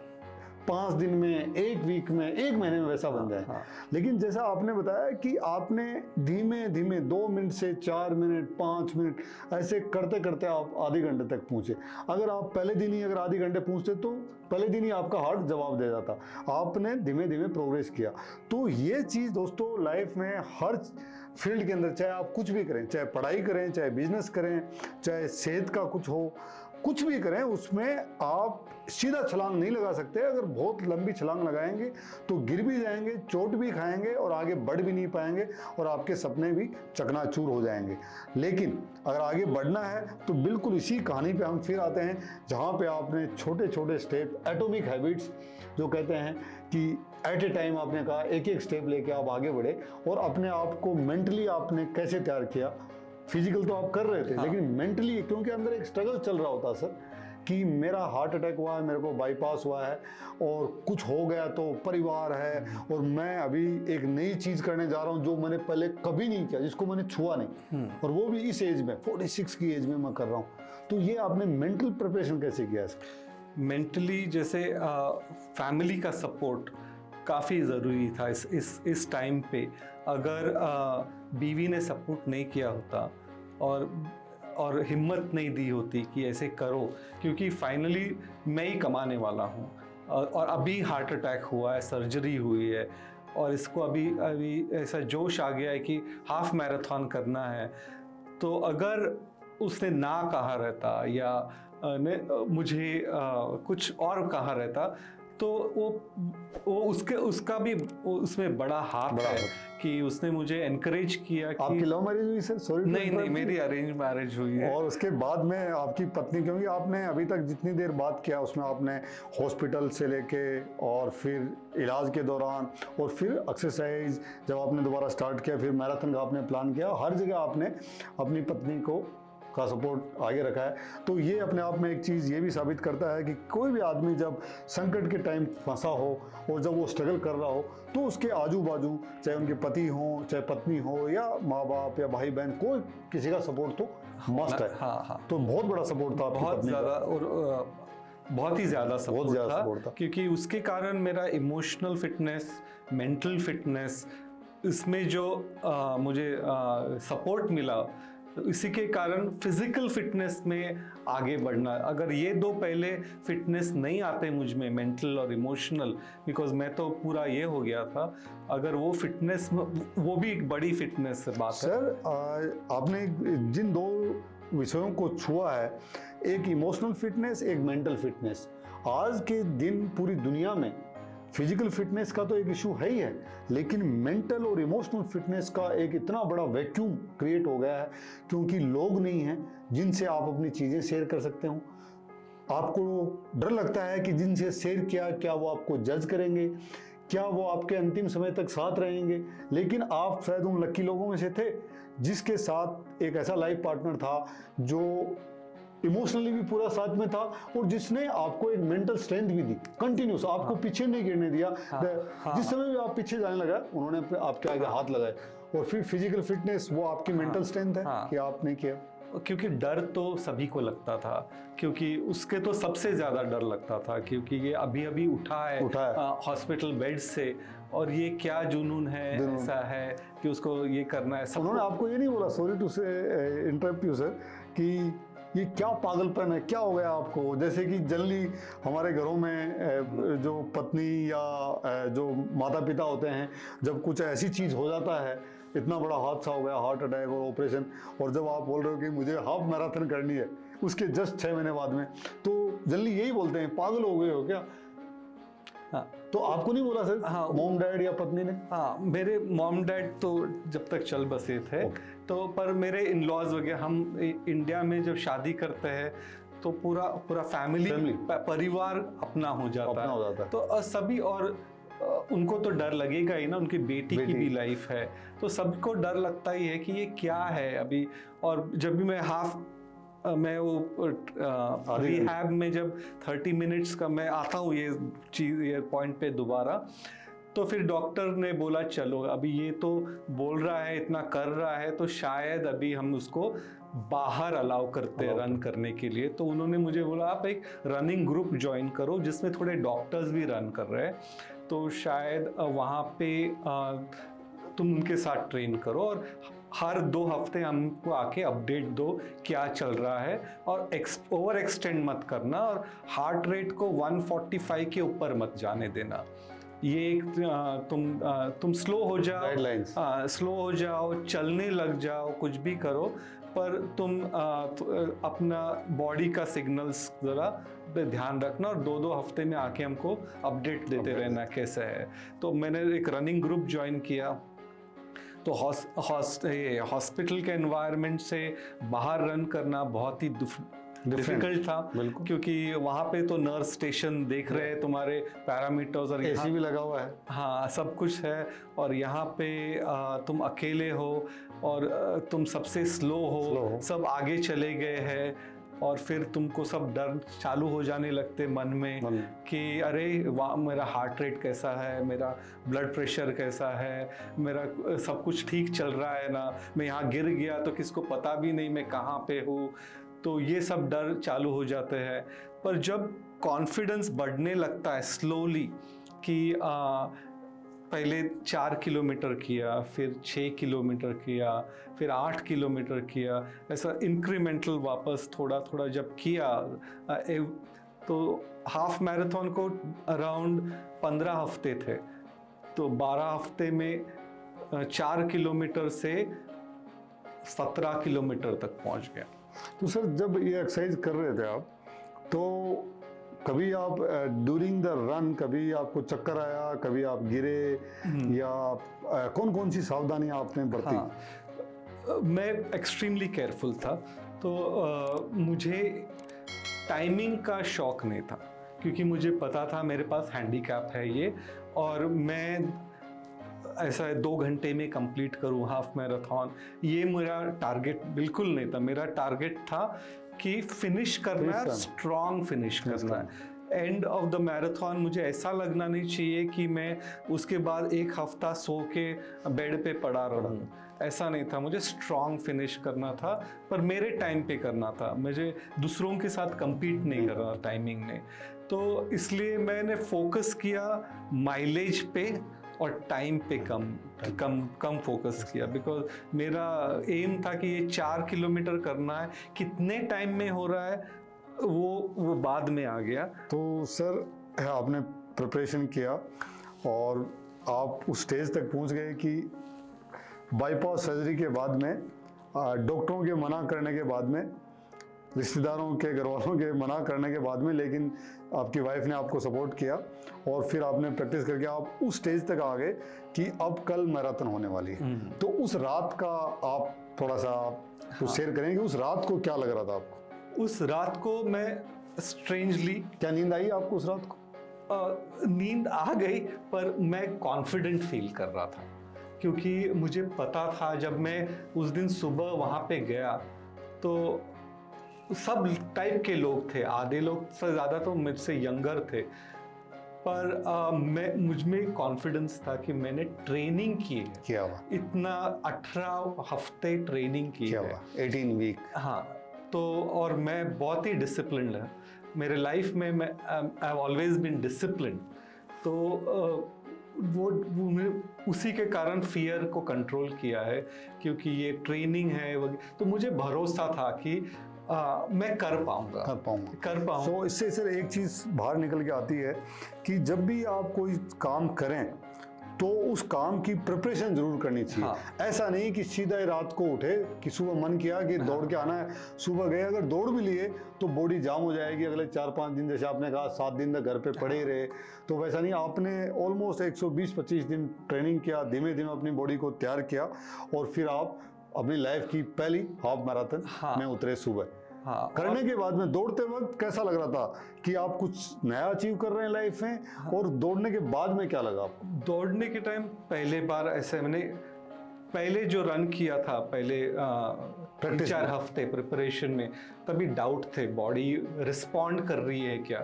5 दिन में, 1 वीक में, 1 महीने में वैसा बन जाए। लेकिन जैसा आपने बताया कि आपने धीमे धीमे 2 मिनट से 4 मिनट, 5 मिनट, ऐसे करते करते आप आधे घंटे तक पहुंचे। अगर आप पहले दिन ही अगर आधे घंटे पहुंचते तो पहले दिन ही आपका हार्ट जवाब दे जाता। आपने धीमे धीमे प्रोग्रेस किया। तो ये चीज़ दोस्तों लाइफ में हर फील्ड के अंदर, चाहे आप कुछ भी करें, चाहे पढ़ाई करें, चाहे बिजनेस करें, चाहे सेहत का कुछ हो, कुछ भी करें, उसमें आप सीधा छलांग नहीं लगा सकते। अगर बहुत लंबी छलांग लगाएंगे तो गिर भी जाएंगे, चोट भी खाएंगे और आगे बढ़ भी नहीं पाएंगे, और आपके सपने भी चकनाचूर हो जाएंगे। लेकिन अगर आगे बढ़ना है तो बिल्कुल इसी कहानी पे हम फिर आते हैं, जहाँ पे आपने छोटे छोटे स्टेप, एटॉमिक हैबिट्स जो कहते हैं कि एट ए टाइम आपने कहा, एक एक स्टेप लेके आप आगे बढ़े, और अपने आप को मेंटली आपने कैसे तैयार किया। फिजिकल तो आप कर रहे थे, लेकिन मेंटली, क्योंकि अंदर एक स्ट्रगल चल रहा होता सर कि मेरा हार्ट अटैक हुआ है, मेरे को बाईपास हुआ है, और कुछ हो गया तो परिवार है, और मैं अभी एक नई चीज़ करने जा रहा हूँ जो मैंने पहले कभी नहीं किया, जिसको मैंने छुआ नहीं, और वो भी इस एज में, 46 की एज में मैं कर रहा हूँ। तो ये आपने मेंटल प्रिपरेशन कैसे किया इसका? मेंटली जैसे फैमिली का सपोर्ट काफ़ी ज़रूरी था इस टाइम पे। अगर बीवी ने सपोर्ट नहीं किया होता और हिम्मत नहीं दी होती कि ऐसे करो, क्योंकि फाइनली मैं ही कमाने वाला हूँ, और अभी हार्ट अटैक हुआ है, सर्जरी हुई है, और इसको अभी ऐसा जोश आ गया है कि हाफ मैराथन करना है। तो अगर उसने ना कहा रहता या मुझे कुछ और कहा रहता, तो वो उसका भी उसमें बड़ा हाथ है कि उसने मुझे एनकरेज किया कि। आपकी लव मैरिज हुई सर? सॉरी, नहीं, मेरी अरेंज मैरिज हुई है। और उसके बाद में आपकी पत्नी, क्योंकि आपने अभी तक जितनी देर बात किया उसमें आपने हॉस्पिटल से लेके, और फिर इलाज के दौरान, और फिर एक्सरसाइज जब आपने दोबारा स्टार्ट किया, फिर मैराथन का आपने प्लान किया, हर जगह आपने अपनी पत्नी का सपोर्ट आगे रखा है। तो ये अपने आप में एक चीज़ ये भी साबित करता है कि कोई भी आदमी जब संकट के टाइम फंसा हो और जब वो स्ट्रगल कर रहा हो, तो उसके आजू बाजू, चाहे उनके पति हो, चाहे पत्नी हो, या माँ बाप या भाई बहन, कोई किसी का सपोर्ट तो मस्ट है। हाँ। तो बहुत बड़ा सपोर्ट था, बहुत ज़्यादा, और बहुत ही ज़्यादा सपोर्ट था, क्योंकि उसके कारण मेरा इमोशनल फिटनेस, मेंटल फिटनेस, इसमें जो मुझे सपोर्ट मिला, तो इसी के कारण फिजिकल फिटनेस में आगे बढ़ना। अगर ये 2 पहले फिटनेस नहीं आते मुझ में, मेंटल और इमोशनल, बिकॉज मैं तो पूरा ये हो गया था, अगर वो फिटनेस, वो भी एक बड़ी फिटनेस बात है। सर आपने जिन 2 विषयों को छुआ है, एक इमोशनल फिटनेस, एक मेंटल फिटनेस, आज के दिन पूरी दुनिया में फिजिकल फिटनेस का तो एक इशू है ही है, लेकिन मेंटल और इमोशनल फिटनेस का एक इतना बड़ा वैक्यूम क्रिएट हो गया है, क्योंकि लोग नहीं हैं जिनसे आप अपनी चीज़ें शेयर कर सकते हो। आपको डर लगता है कि जिनसे शेयर किया, क्या वो आपको जज करेंगे, क्या वो आपके अंतिम समय तक साथ रहेंगे। लेकिन आप शायद उन लकी लोगों में से थे जिसके साथ एक ऐसा लाइफ पार्टनर था जो इमोशनली भी पूरा साथ में था, और जिसने आपको एक मेंटल स्ट्रेंथ भी दी, कंटिन्यूस, आपको पीछे नहीं गिरने दिया। जिस समय भी आप पीछे जाने लगा, उन्होंने आपके आगे हाथ लगाए। और फिर फिजिकल फिटनेस, वो आपकी मेंटल स्ट्रेंथ है कि आप नहीं किया। क्योंकि डर तो सभी को लगता था, क्योंकि उसके तो सबसे ज़्यादा डर लगता था, क्योंकि ये अभी अभी उठा है हॉस्पिटल बेड से, और ये क्या जुनून है, ऐसा है कि उसको ये करना है। उन्होंने आपको ये नहीं बोला, सॉरी टू से इंटरप्ट यू सर, कि ये क्या पागलपन है, क्या हो गया आपको? जैसे कि जनरली हमारे घरों में जो पत्नी या जो माता पिता होते हैं, जब कुछ ऐसी चीज़ हो जाता है, इतना बड़ा हादसा हो गया, हार्ट अटैक और ऑपरेशन, और जब आप बोल रहे हो कि मुझे हाफ मैराथन करनी है उसके जस्ट 6 महीने बाद में, तो जनरली यही बोलते हैं, पागल हो गए हो क्या? हाँ, तो आपको नहीं बोला सर? हाँ, मॉम डैड या पत्नी ने? हाँ, मेरे मॉम डैड तो जब तक चल बसे थे, तो पर मेरे इन लॉज वगैरह, हम इंडिया में जब शादी करते हैं तो पूरा फैमिली परिवार अपना हो जाता है। तो सभी, और उनको तो डर लगेगा ही ना, उनकी बेटी की भी लाइफ है, तो सबको डर लगता ही है कि ये क्या है अभी। और जब भी मैं वो रिहैब में जब 30 मिनट्स का मैं आता हूँ ये पॉइंट पे दोबारा, तो फिर डॉक्टर ने बोला चलो अभी ये तो बोल रहा है, इतना कर रहा है, तो शायद अभी हम उसको बाहर अलाउ करते हैं रन करने के लिए। तो उन्होंने मुझे बोला आप एक रनिंग ग्रुप ज्वाइन करो जिसमें थोड़े डॉक्टर्स भी रन कर रहे हैं, तो शायद वहाँ पे तुम उनके साथ ट्रेन करो, और हर 2 हफ्ते हमको आके अपडेट दो क्या चल रहा है, और ओवर एक्सटेंड मत करना, और हार्ट रेट को 145 के ऊपर मत जाने देना। ये एक तुम स्लो हो जाओ, स्लो हो जाओ, चलने लग जाओ, कुछ भी करो, पर तुम अपना बॉडी का सिग्नल्स ज़रा ध्यान रखना, और 2-2 हफ्ते में आके हमको अपडेट देते रहना कैसा है। तो मैंने एक रनिंग ग्रुप ज्वाइन किया। तो हॉस्पिटल के एनवायरनमेंट से बाहर रन करना बहुत ही डिफिकल्ट था, क्योंकि वहाँ पे तो नर्स स्टेशन देख रहे हैं तुम्हारे पैरामीटर्स, और एसी भी लगा हुआ है, हाँ सब कुछ है, और यहाँ पे तुम अकेले हो, और तुम सबसे स्लो हो, सब आगे चले गए हैं, और फिर तुमको सब डर चालू हो जाने लगते मन में कि अरे वाह, मेरा हार्ट रेट कैसा है, मेरा ब्लड प्रेशर कैसा है, मेरा सब कुछ ठीक चल रहा है ना, मैं यहाँ गिर गया तो किसको पता भी नहीं मैं कहाँ पे हूँ। तो ये सब डर चालू हो जाते हैं। पर जब कॉन्फिडेंस बढ़ने लगता है स्लोली, कि पहले 4 किलोमीटर किया, फिर 6 किलोमीटर किया, फिर 8 किलोमीटर किया, ऐसा इंक्रीमेंटल वापस थोड़ा थोड़ा जब किया, तो हाफ मैराथन को अराउंड 15 हफ्ते थे, तो 12 हफ्ते में 4 किलोमीटर से 17 किलोमीटर तक पहुंच गया। तो सर जब ये एक्सरसाइज कर रहे थे आप, तो कभी आप ड्यूरिंग द रन कभी आपको चक्कर आया, कभी आप गिरे, या कौन कौन सी सावधानियां आपने बरती? हाँ, मैं एक्सट्रीमली केयरफुल था, तो मुझे टाइमिंग का शौक नहीं था, क्योंकि मुझे पता था मेरे पास हैंडीकैप है ये, और मैं ऐसा 2 घंटे में कंप्लीट करूँ हाफ मैराथन, ये मेरा टारगेट बिल्कुल नहीं था। मेरा टारगेट था कि फिनिश करना है, स्ट्रॉन्ग फिनिश करना है। एंड ऑफ द मैराथन मुझे ऐसा लगना नहीं चाहिए कि मैं उसके बाद 1 हफ्ता सो के बेड पे पड़ा रहूँ, ऐसा नहीं था। मुझे स्ट्रॉन्ग फिनिश करना था, पर मेरे टाइम पे करना था, मुझे दूसरों के साथ compete नहीं करना टाइमिंग में। तो इसलिए मैंने फोकस किया माइलेज पे और टाइम पे कम फोकस किया, बिकॉज मेरा एम था कि ये 4 किलोमीटर करना है, कितने टाइम में हो रहा है वो बाद में आ गया। तो सर आपने प्रिपरेशन किया और आप उस स्टेज तक पहुंच गए कि बाईपास सर्जरी के बाद में, डॉक्टरों के मना करने के बाद में, रिश्तेदारों के, घर वालों के मना करने के बाद में, लेकिन आपकी वाइफ ने आपको सपोर्ट किया और फिर आपने प्रैक्टिस करके आप उस स्टेज तक आ गए कि अब कल मैराथन होने वाली है। तो उस रात का आप थोड़ा सा कुछ शेयर करेंगे, उस रात को क्या लग रहा था आपको? उस रात को मैं स्ट्रेंजली, क्या नींद आई आपको उस रात को? नींद आ गई, पर मैं कॉन्फिडेंट फील कर रहा था, क्योंकि मुझे पता था जब मैं उस दिन सुबह वहाँ पे गया तो सब टाइप के लोग थे, आधे लोग से ज़्यादा तो मुझसे यंगर थे, पर मैं मुझ में कॉन्फिडेंस था कि मैंने ट्रेनिंग की है, क्या हुआ? इतना 18 हफ्ते ट्रेनिंग की क्या है। हुआ? 18 वीक। हाँ, तो और मैं बहुत ही डिसिप्लिन्ड है मेरे लाइफ में, मैं I have always been disciplined. तो वो उसी के कारण फियर को कंट्रोल किया है, क्योंकि ये ट्रेनिंग है तो मुझे भरोसा था कि मैं कर पाऊंगा। तो इससे सिर्फ एक चीज़ बाहर निकल के आती है कि जब भी आप कोई काम करें तो उस काम की प्रिपरेशन जरूर करनी चाहिए। हाँ। ऐसा नहीं कि सीधा ही रात को उठे कि सुबह मन किया कि दौड़ के आना है, सुबह गए, अगर दौड़ भी लिए तो बॉडी जाम हो जाएगी अगले 4-5 दिन। जैसे आपने कहा 7 दिन तक घर पे पड़े ही रहे, तो वैसा नहीं, आपने ऑलमोस्ट 120-25 दिन ट्रेनिंग किया, धीमे धीमे अपनी बॉडी को तैयार किया और फिर आप अपनी लाइफ की पहली हाफ मैराथन हाँ। में उतरे सुबह। हाँ, करने के बाद में दौड़ते वक्त कैसा लग रहा था कि आप कुछ नया अचीव कर रहे हैं लाइफ में? हाँ। और दौड़ने के बाद में क्या लगा आपको? दौड़ने के टाइम पहले बार ऐसे मैंने पहले जो रन किया था, पहले 3-4 हफ्ते प्रिपरेशन में, तभी डाउट थे बॉडी रिस्पॉन्ड कर रही है क्या।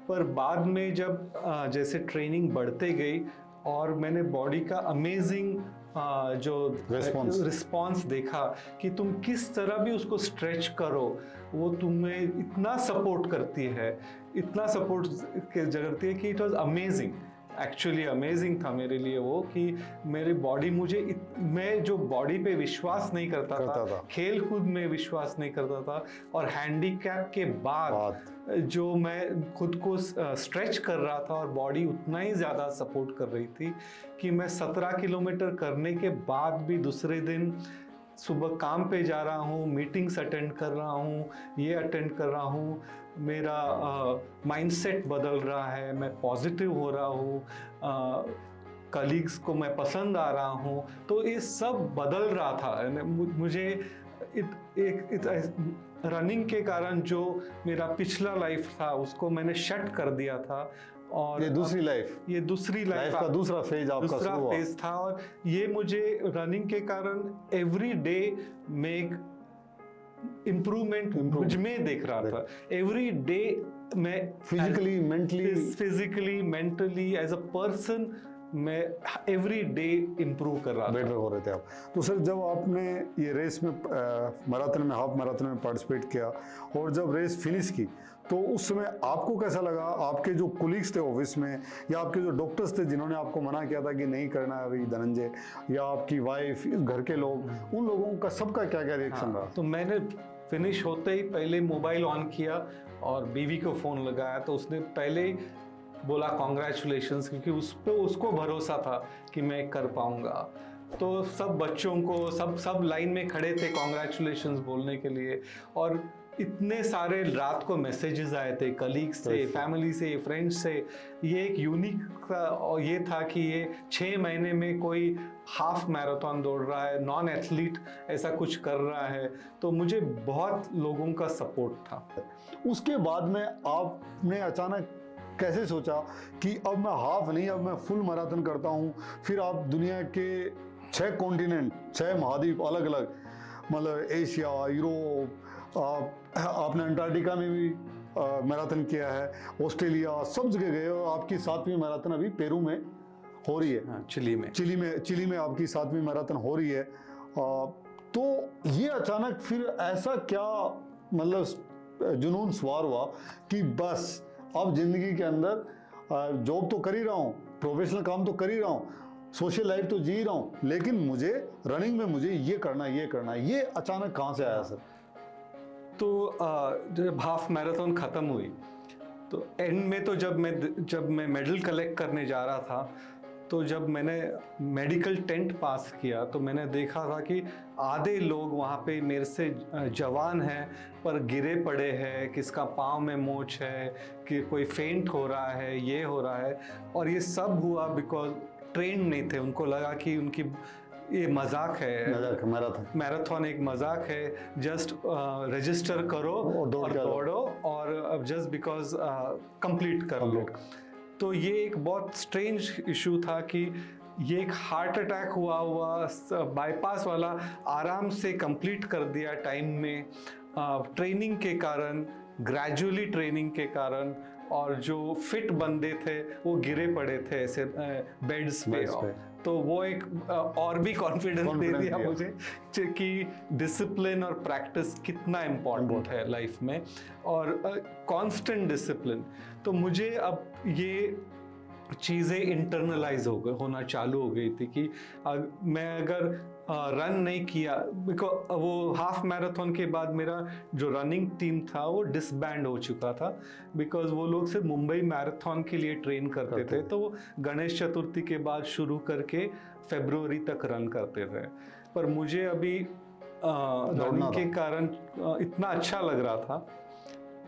पर बाद में जब जैसे ट्रेनिंग बढ़ते गई और मैंने बॉडी का अमेजिंग जो रिस्पॉन्स देखा कि तुम किस तरह भी उसको स्ट्रेच करो वो तुम्हें इतना सपोर्ट करती है, इतना सपोर्ट करती है कि it was amazing. Actually amazing था मेरे लिए वो कि मेरी बॉडी मैं जो बॉडी पे विश्वास नहीं करता था, खेल कूद में विश्वास नहीं करता था, और हैंडीकैप के बाद जो मैं खुद को स्ट्रेच कर रहा था और बॉडी उतना ही ज़्यादा सपोर्ट कर रही थी कि मैं 17 किलोमीटर करने के बाद भी दूसरे दिन सुबह काम पे जा रहा हूँ, मीटिंग्स अटेंड कर रहा हूँ, ये अटेंड कर रहा हूँ, मेरा माइंडसेट बदल रहा है, मैं पॉजिटिव हो रहा हूँ, कलीग्स को मैं पसंद आ रहा हूँ, तो ये सब बदल रहा था। मुझे रनिंग के कारण जो मेरा पिछला लाइफ था उसको मैंने शट कर दिया था, और ये दूसरी लाइफ का दूसरा फेज आपका शुरू हुआ। फेज था, और ये मुझे रनिंग के कारण एवरी डे में इम्प्रूवमेंट मुझ में देख रहा था। एवरी डे मैं physically mentally as a person मैं एवरी डे इम्प्रूव कर रहा था। बेटर हो रहे थे आप। तो सर जब आपने ये रेस में मैराथन में, हाफ मैराथन में पार्टिसिपेट किया और जब रेस फिनिश की, तो उस समय आपको कैसा लगा? आपके जो कोलीग्स थे ऑफिस में, या आपके जो डॉक्टर्स थे जिन्होंने आपको मना किया था कि नहीं करना है अभी धनंजय, या आपकी वाइफ, घर के लोग, उन लोगों का सबका क्या क्या रिएक्शन रहा? तो मैंने फिनिश होते ही पहले मोबाइल ऑन किया और बीवी को फ़ोन लगाया, तो उसने पहले ही बोला कॉन्ग्रेचुलेशंस, क्योंकि उसको भरोसा था कि मैं कर पाऊंगा। तो सब बच्चों को सब लाइन में खड़े थे कॉन्ग्रेचुलेशंस बोलने के लिए, और इतने सारे रात को मैसेजेस आए थे कलीग्स से, फैमिली से, फ्रेंड्स से। ये एक यूनिक और ये था कि ये 6 महीने में कोई हाफ मैराथन दौड़ रहा है, नॉन एथलीट ऐसा कुछ कर रहा है, तो मुझे बहुत लोगों का सपोर्ट था। उसके बाद में आपने अचानक कैसे सोचा कि अब मैं हाफ नहीं, अब मैं फुल मैराथन करता हूँ? फिर आप दुनिया के 6 कॉन्टिनेंट, 6 महाद्वीप अलग अलग, मतलब एशिया, यूरोप, आपने अंटार्कटिका में भी मैराथन किया है, ऑस्ट्रेलिया, सब जगह गए हो। आपकी 7वीं मैराथन अभी पेरू में हो रही है। हाँ, चिली में आपकी 7वीं मैराथन हो रही है। तो ये अचानक फिर ऐसा क्या मतलब जुनून सवार हुआ कि बस अब जिंदगी के अंदर जॉब तो कर ही रहा हूँ, प्रोफेशनल काम तो कर ही रहा हूँ, सोशल लाइफ तो जी ही रहा हूँ, लेकिन मुझे रनिंग में मुझे ये करना है, ये अचानक कहाँ से आया सर? तो जब हाफ मैराथन ख़त्म हुई तो एंड में तो जब मैं मेडल कलेक्ट करने जा रहा था, तो जब मैंने मेडिकल टेंट पास किया तो मैंने देखा था कि आधे लोग वहाँ पे मेरे से जवान हैं पर गिरे पड़े हैं, किसका पाँव में मोच है, कि कोई फेंट हो रहा है, ये हो रहा है। और ये सब हुआ बिकॉज ट्रेंड नहीं थे, उनको लगा कि उनकी ये मजाक है, मैराथन एक मजाक है, जस्ट रजिस्टर करो और दौड़ो और जस्ट बिकॉज कंप्लीट कर लो। तो ये एक बहुत स्ट्रेंज इशू था कि ये एक हार्ट अटैक हुआ बाईपास वाला आराम से कंप्लीट कर दिया टाइम में, ट्रेनिंग के कारण, ग्रेजुअली ट्रेनिंग के कारण, और जो फिट बंदे थे वो गिरे पड़े थे ऐसे बेड्स पे, तो वो एक और भी कॉन्फिडेंस दे दिया मुझे कि डिसिप्लिन और प्रैक्टिस कितना इम्पोर्टेंट है लाइफ में, और कांस्टेंट डिसिप्लिन। तो मुझे अब ये चीज़ें इंटरनलाइज होना चालू हो गई थी कि मैं अगर रन नहीं किया, बिकॉज वो हाफ मैराथन के बाद मेरा जो रनिंग टीम था वो डिसबैंड हो चुका था, बिकॉज वो लोग सिर्फ मुंबई मैराथन के लिए ट्रेन करते थे, तो वो गणेश चतुर्थी के बाद शुरू करके फरवरी तक रन करते थे। पर मुझे अभी रनिंग के कारण इतना अच्छा लग रहा था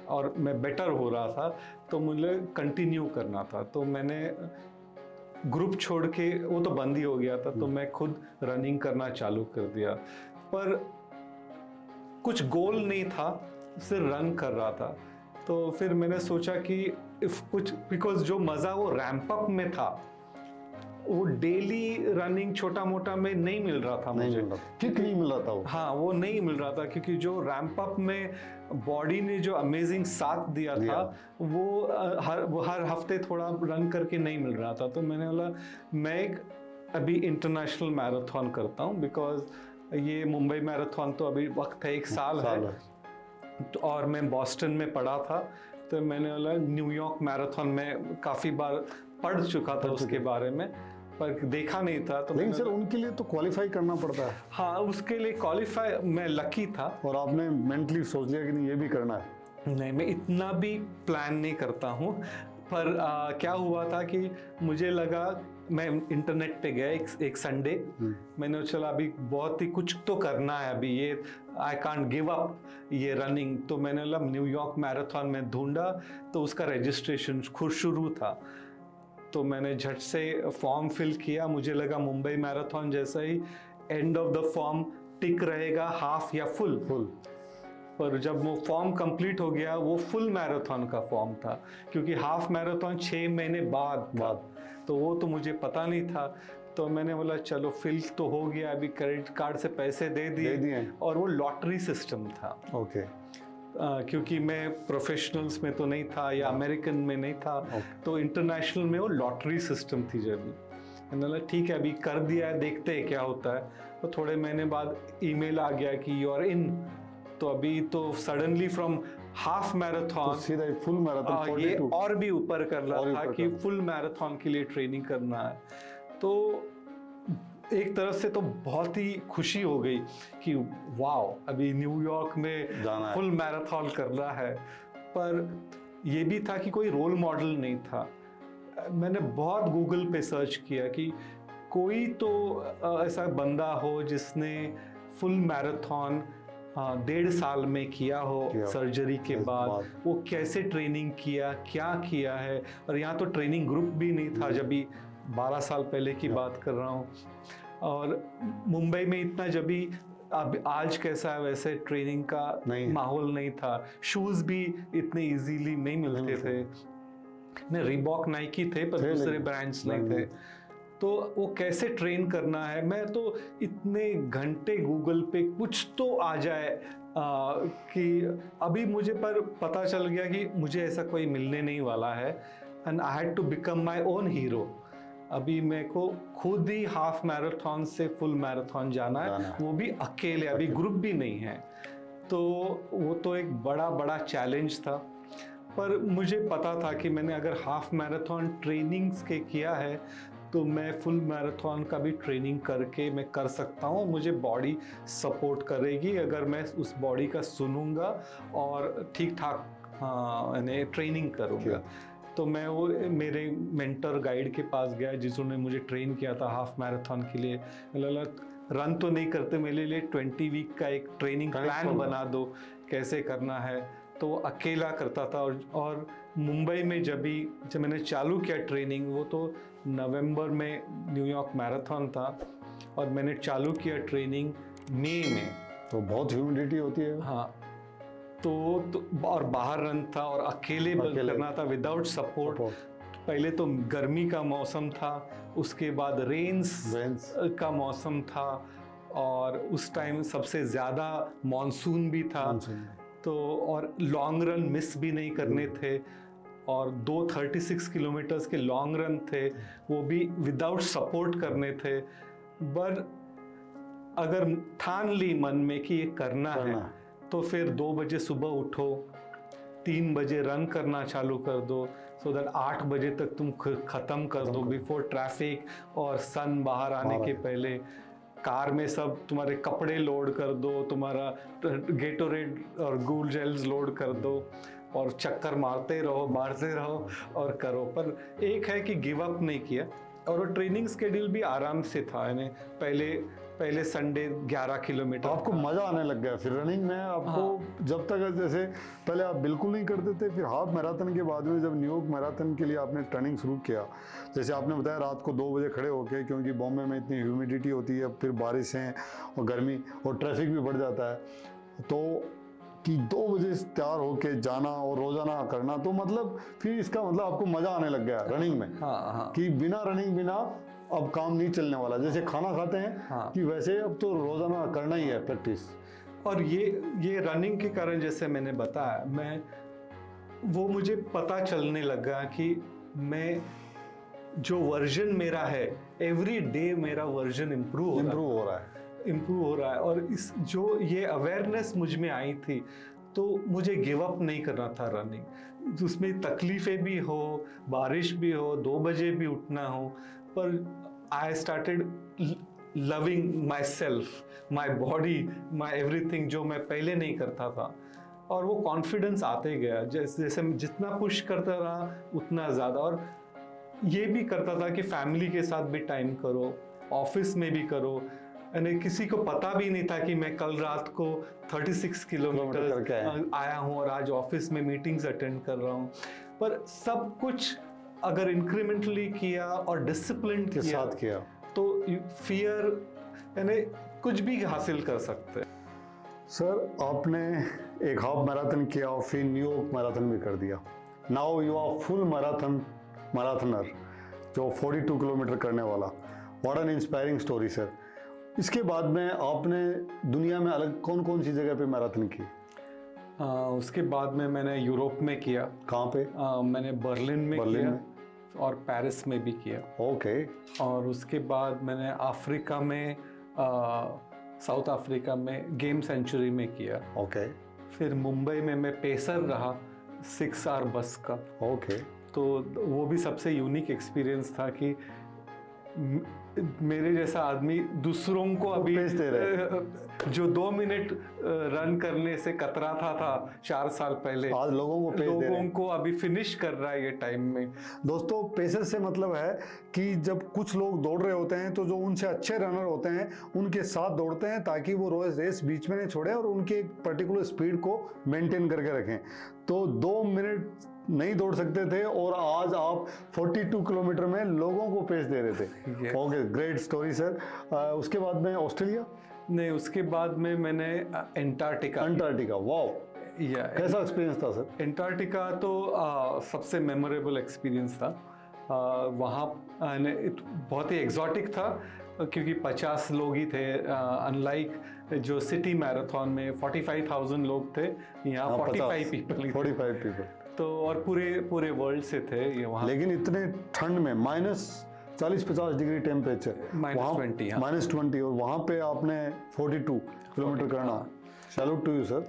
और मैं बेटर हो रहा था, तो मुझे कंटिन्यू करना था। तो मैंने ग्रुप छोड़ के, वो तो बंद ही हो गया था, तो मैं खुद रनिंग करना चालू कर दिया। पर कुछ गोल नहीं था, सिर्फ रन कर रहा था। तो फिर मैंने सोचा कि इफ कुछ, बिकॉज जो मज़ा वो रैंप अप में था वो डेली रनिंग छोटा मोटा में नहीं मिल रहा था मुझे, किक नहीं मिल रहा था वो। हाँ, वो नहीं मिल रहा था, क्योंकि जो रैंप अप में बॉडी ने जो अमेजिंग साथ दिया था वो हर हफ्ते थोड़ा रन करके नहीं मिल रहा था। तो मैंने बोला मैं एक अभी इंटरनेशनल मैराथन करता हूँ, बिकॉज ये मुंबई मैराथन तो अभी वक्त है, 1 साल है। तो और मैं बॉस्टन में पढ़ा था, तो मैंने बोला न्यूयॉर्क मैराथन में काफ़ी बार पढ़ चुका था उसके बारे में, पर देखा नहीं था। तो लेकिन सर उनके लिए तो क्वालिफाई करना पड़ता है। हाँ, उसके लिए क्वालिफाई मैं लकी था। और आपने मेंटली सोच लिया कि नहीं ये भी करना है? नहीं, मैं इतना भी प्लान नहीं करता हूँ, पर क्या हुआ था कि मुझे लगा, मैं इंटरनेट पे गया एक संडे, मैंने चला अभी बहुत ही कुछ तो करना है अभी, ये आई कांट गिव अप ये रनिंग। तो मैंने बोला न्यूयॉर्क मैराथन में ढूंढा, तो उसका रजिस्ट्रेशन खुद शुरू था, तो मैंने झट से फॉर्म फिल किया। मुझे लगा मुंबई मैराथन जैसा ही एंड ऑफ द फॉर्म टिक रहेगा, हाफ या फुल। पर जब वो फॉर्म कंप्लीट हो गया, वो फुल मैराथन का फॉर्म था, क्योंकि हाफ मैराथन 6 महीने बाद, तो वो तो मुझे पता नहीं था। तो मैंने बोला चलो फिल तो हो गया, अभी क्रेडिट कार्ड से पैसे दे दिए, और वो लॉटरी सिस्टम था। ओके। क्योंकि मैं प्रोफेशनल्स में तो नहीं था या अमेरिकन में नहीं था, तो इंटरनेशनल में वो लॉटरी सिस्टम थी। जब मैंने बोला ठीक है अभी कर दिया है, देखते हैं क्या होता है। तो थोड़े महीने बाद ईमेल आ गया कि यू आर इन। तो अभी तो सडनली फ्रॉम हाफ मैराथन सीधा फुल मैराथन, ये और भी ऊपर कर रहा था कि फुल मैराथन के लिए ट्रेनिंग करना है। तो एक तरफ से तो बहुत ही खुशी हो गई कि वाओ, अभी न्यूयॉर्क में फुल मैराथन करना है। पर ये भी था कि कोई रोल मॉडल नहीं था। मैंने बहुत गूगल पे सर्च किया कि कोई तो ऐसा बंदा हो जिसने फुल मैराथन 1.5 साल में किया हो सर्जरी के बाद, वो कैसे ट्रेनिंग किया, क्या किया है। और यहाँ तो ट्रेनिंग ग्रुप भी नहीं था, जब भी 12 साल पहले की बात कर रहा हूँ। और मुंबई में इतना जब भी अब आज कैसा है वैसे ट्रेनिंग का माहौल नहीं था, शूज़ भी इतने इजीली नहीं मिलते थे। नहीं, रीबॉक नाइकी थे पर दूसरे ब्रांड्स नहीं थे। तो वो कैसे ट्रेन करना है, मैं तो इतने घंटे गूगल पे कुछ तो आ जाए कि अभी मुझे पर पता चल गया कि मुझे ऐसा कोई मिलने नहीं वाला है, and I had to become my own hero. अभी मेरे को खुद ही हाफ मैराथन से फुल मैराथन जाना है, वो भी अकेले, अभी ग्रुप भी नहीं है। तो वो तो एक बड़ा चैलेंज था। पर मुझे पता था कि मैंने अगर हाफ मैराथन ट्रेनिंग्स के किया है तो मैं फुल मैराथन का भी ट्रेनिंग करके मैं कर सकता हूँ। मुझे बॉडी सपोर्ट करेगी अगर मैं उस बॉडी का सुनूंगा और ठीक ठाक यानी ट्रेनिंग करूँगा। तो मैं वो मेरे मेंटर गाइड के पास गया जिन्होंने मुझे ट्रेन किया था हाफ मैराथन के लिए। रन तो नहीं करते, मेरे लिए 20 वीक का एक ट्रेनिंग प्लान बना दो, कैसे करना है। तो वो अकेला करता था। और मुंबई में जब मैंने चालू किया ट्रेनिंग, वो तो नवंबर में न्यूयॉर्क मैराथन था और मैंने चालू किया ट्रेनिंग मई में। तो बहुत ह्यूमिडिटी होती है। हाँ, तो और बाहर रन था और अकेले करना था विदाउट सपोर्ट। पहले तो गर्मी का मौसम था, उसके बाद रेन्स का मौसम था, और उस टाइम सबसे ज़्यादा मानसून भी था। तो और लॉन्ग रन मिस भी नहीं करने थे। और 236 किलोमीटर्स के लॉन्ग रन थे, वो भी विदाउट सपोर्ट करने थे। पर अगर ठान ली मन में कि ये करना है तो फिर 2 बजे सुबह उठो, 3 बजे रन करना चालू कर दो, सो दैट 8 बजे तक तुम ख़त्म कर दो बिफोर ट्रैफिक और सन बाहर आने के पहले। कार में सब तुम्हारे कपड़े लोड कर दो, तुम्हारा गेटोरेड और गूल जेल्स लोड कर दो और चक्कर मारते रहो और करो। पर एक है कि गिव अप नहीं किया, और वो ट्रेनिंग स्केड्यूल भी आराम से था। यानी पहले संडे 11 किलोमीटर। आपको मजा आने लग गया फिर रनिंग में आपको? हाँ। जब तक जैसे पहले आप बिल्कुल नहीं करते थे, फिर हाफ मैराथन के बाद में जब न्यूयॉर्क मैराथन के लिए आपने ट्रेनिंग शुरू किया, जैसे आपने बताया रात को 2 बजे खड़े होके, क्योंकि बॉम्बे में इतनी ह्यूमिडिटी होती है, फिर बारिशें और गर्मी और ट्रैफिक भी बढ़ जाता है, तो कि 2 बजे तैयार होके जाना और रोजाना करना, तो मतलब फिर इसका मतलब आपको मजा आने लग गया रनिंग में। हाँ। कि बिना रनिंग बिना अब काम नहीं चलने वाला, जैसे खाना खाते हैं। हाँ। कि वैसे अब तो रोजाना करना ही है प्रैक्टिस। और ये रनिंग के कारण, जैसे मैंने बताया, वो मुझे पता चलने लगा कि मैं जो वर्जन मेरा है, एवरी डे मेरा वर्जन इम्प्रूव हो रहा है। और ये अवेयरनेस मुझ में आई थी, तो मुझे गिव अप नहीं करना था रनिंग। उसमें तकलीफें भी हो, बारिश भी हो, 2 बजे भी उठना हो, पर I started loving my self, my body, my everything, जो मैं पहले नहीं करता था। और वो कॉन्फिडेंस आते गया, जैसे मैं जितना पुश करता रहा उतना ज़्यादा। और ये भी करता था कि फैमिली के साथ भी टाइम करो, ऑफिस में भी करो। यानी किसी को पता भी नहीं था कि मैं कल रात को 36 किलोमीटर आया हूँ और आज ऑफिस में मीटिंग्स अटेंड कर रहा हूँ। पर सब कुछ अगर इंक्रीमेंटली किया और डिसिप्लिन के साथ किया तो फियर यानी कुछ भी हासिल कर सकते हैं। सर, आपने एक हाफ मैराथन किया और फिर न्यूयॉर्क मैराथन भी कर दिया। Now you are full marathoner जो 42 किलोमीटर करने वाला। What an inspiring story sir. इसके बाद में आपने दुनिया में अलग कौन कौन सी जगह पे मैराथन की? उसके बाद में मैंने यूरोप में किया। कहाँ पे? मैंने बर्लिन में किया और पेरिस में भी किया। ओके। और उसके बाद मैंने अफ्रीका में, साउथ अफ्रीका में गेम सेंचुरी में किया। ओके। फिर मुंबई में मैं पेसर रहा 6 आवर बस का। ओके। तो वो भी सबसे यूनिक एक्सपीरियंस था कि मेरे जैसा आदमी दूसरों को अभी जो 2 मिनट रन करने से कतराता था 4 साल पहले, आज लोगों को अभी फिनिश कर रहा है ये टाइम में। दोस्तों, पेसर से मतलब है कि जब कुछ लोग दौड़ रहे होते हैं तो जो उनसे अच्छे रनर होते हैं उनके साथ दौड़ते हैं ताकि वो रेस बीच में नहीं छोड़े और उनके एक पर्टिकुलर स्पीड को मेंटेन करके रखें। तो 2 मिनट नहीं दौड़ सकते थे और आज आप 42 किलोमीटर में लोगों को पेस दे रहे थे। Okay, great story sir. उसके बाद में ऑस्ट्रेलिया? नहीं, उसके बाद में मैंने एंटार्क्टिका। वाओ, कैसा एक्सपीरियंस था सर? एंटार्क्टिका तो सबसे मेमोरेबल एक्सपीरियंस था। वहाँ बहुत ही एग्जॉटिक था क्योंकि 50 लोग ही थे। अनलाइक जो सिटी मैराथन में 45,000 लोग थे, यहाँ 45 पीपल। तो और पूरे वर्ल्ड से थे ये वहाँ। लेकिन इतने ठंड में -40-50 डिग्री टेम्परेचर, -20 और वहाँ पे आपने 42 किलोमीटर करना। Salute to you sir.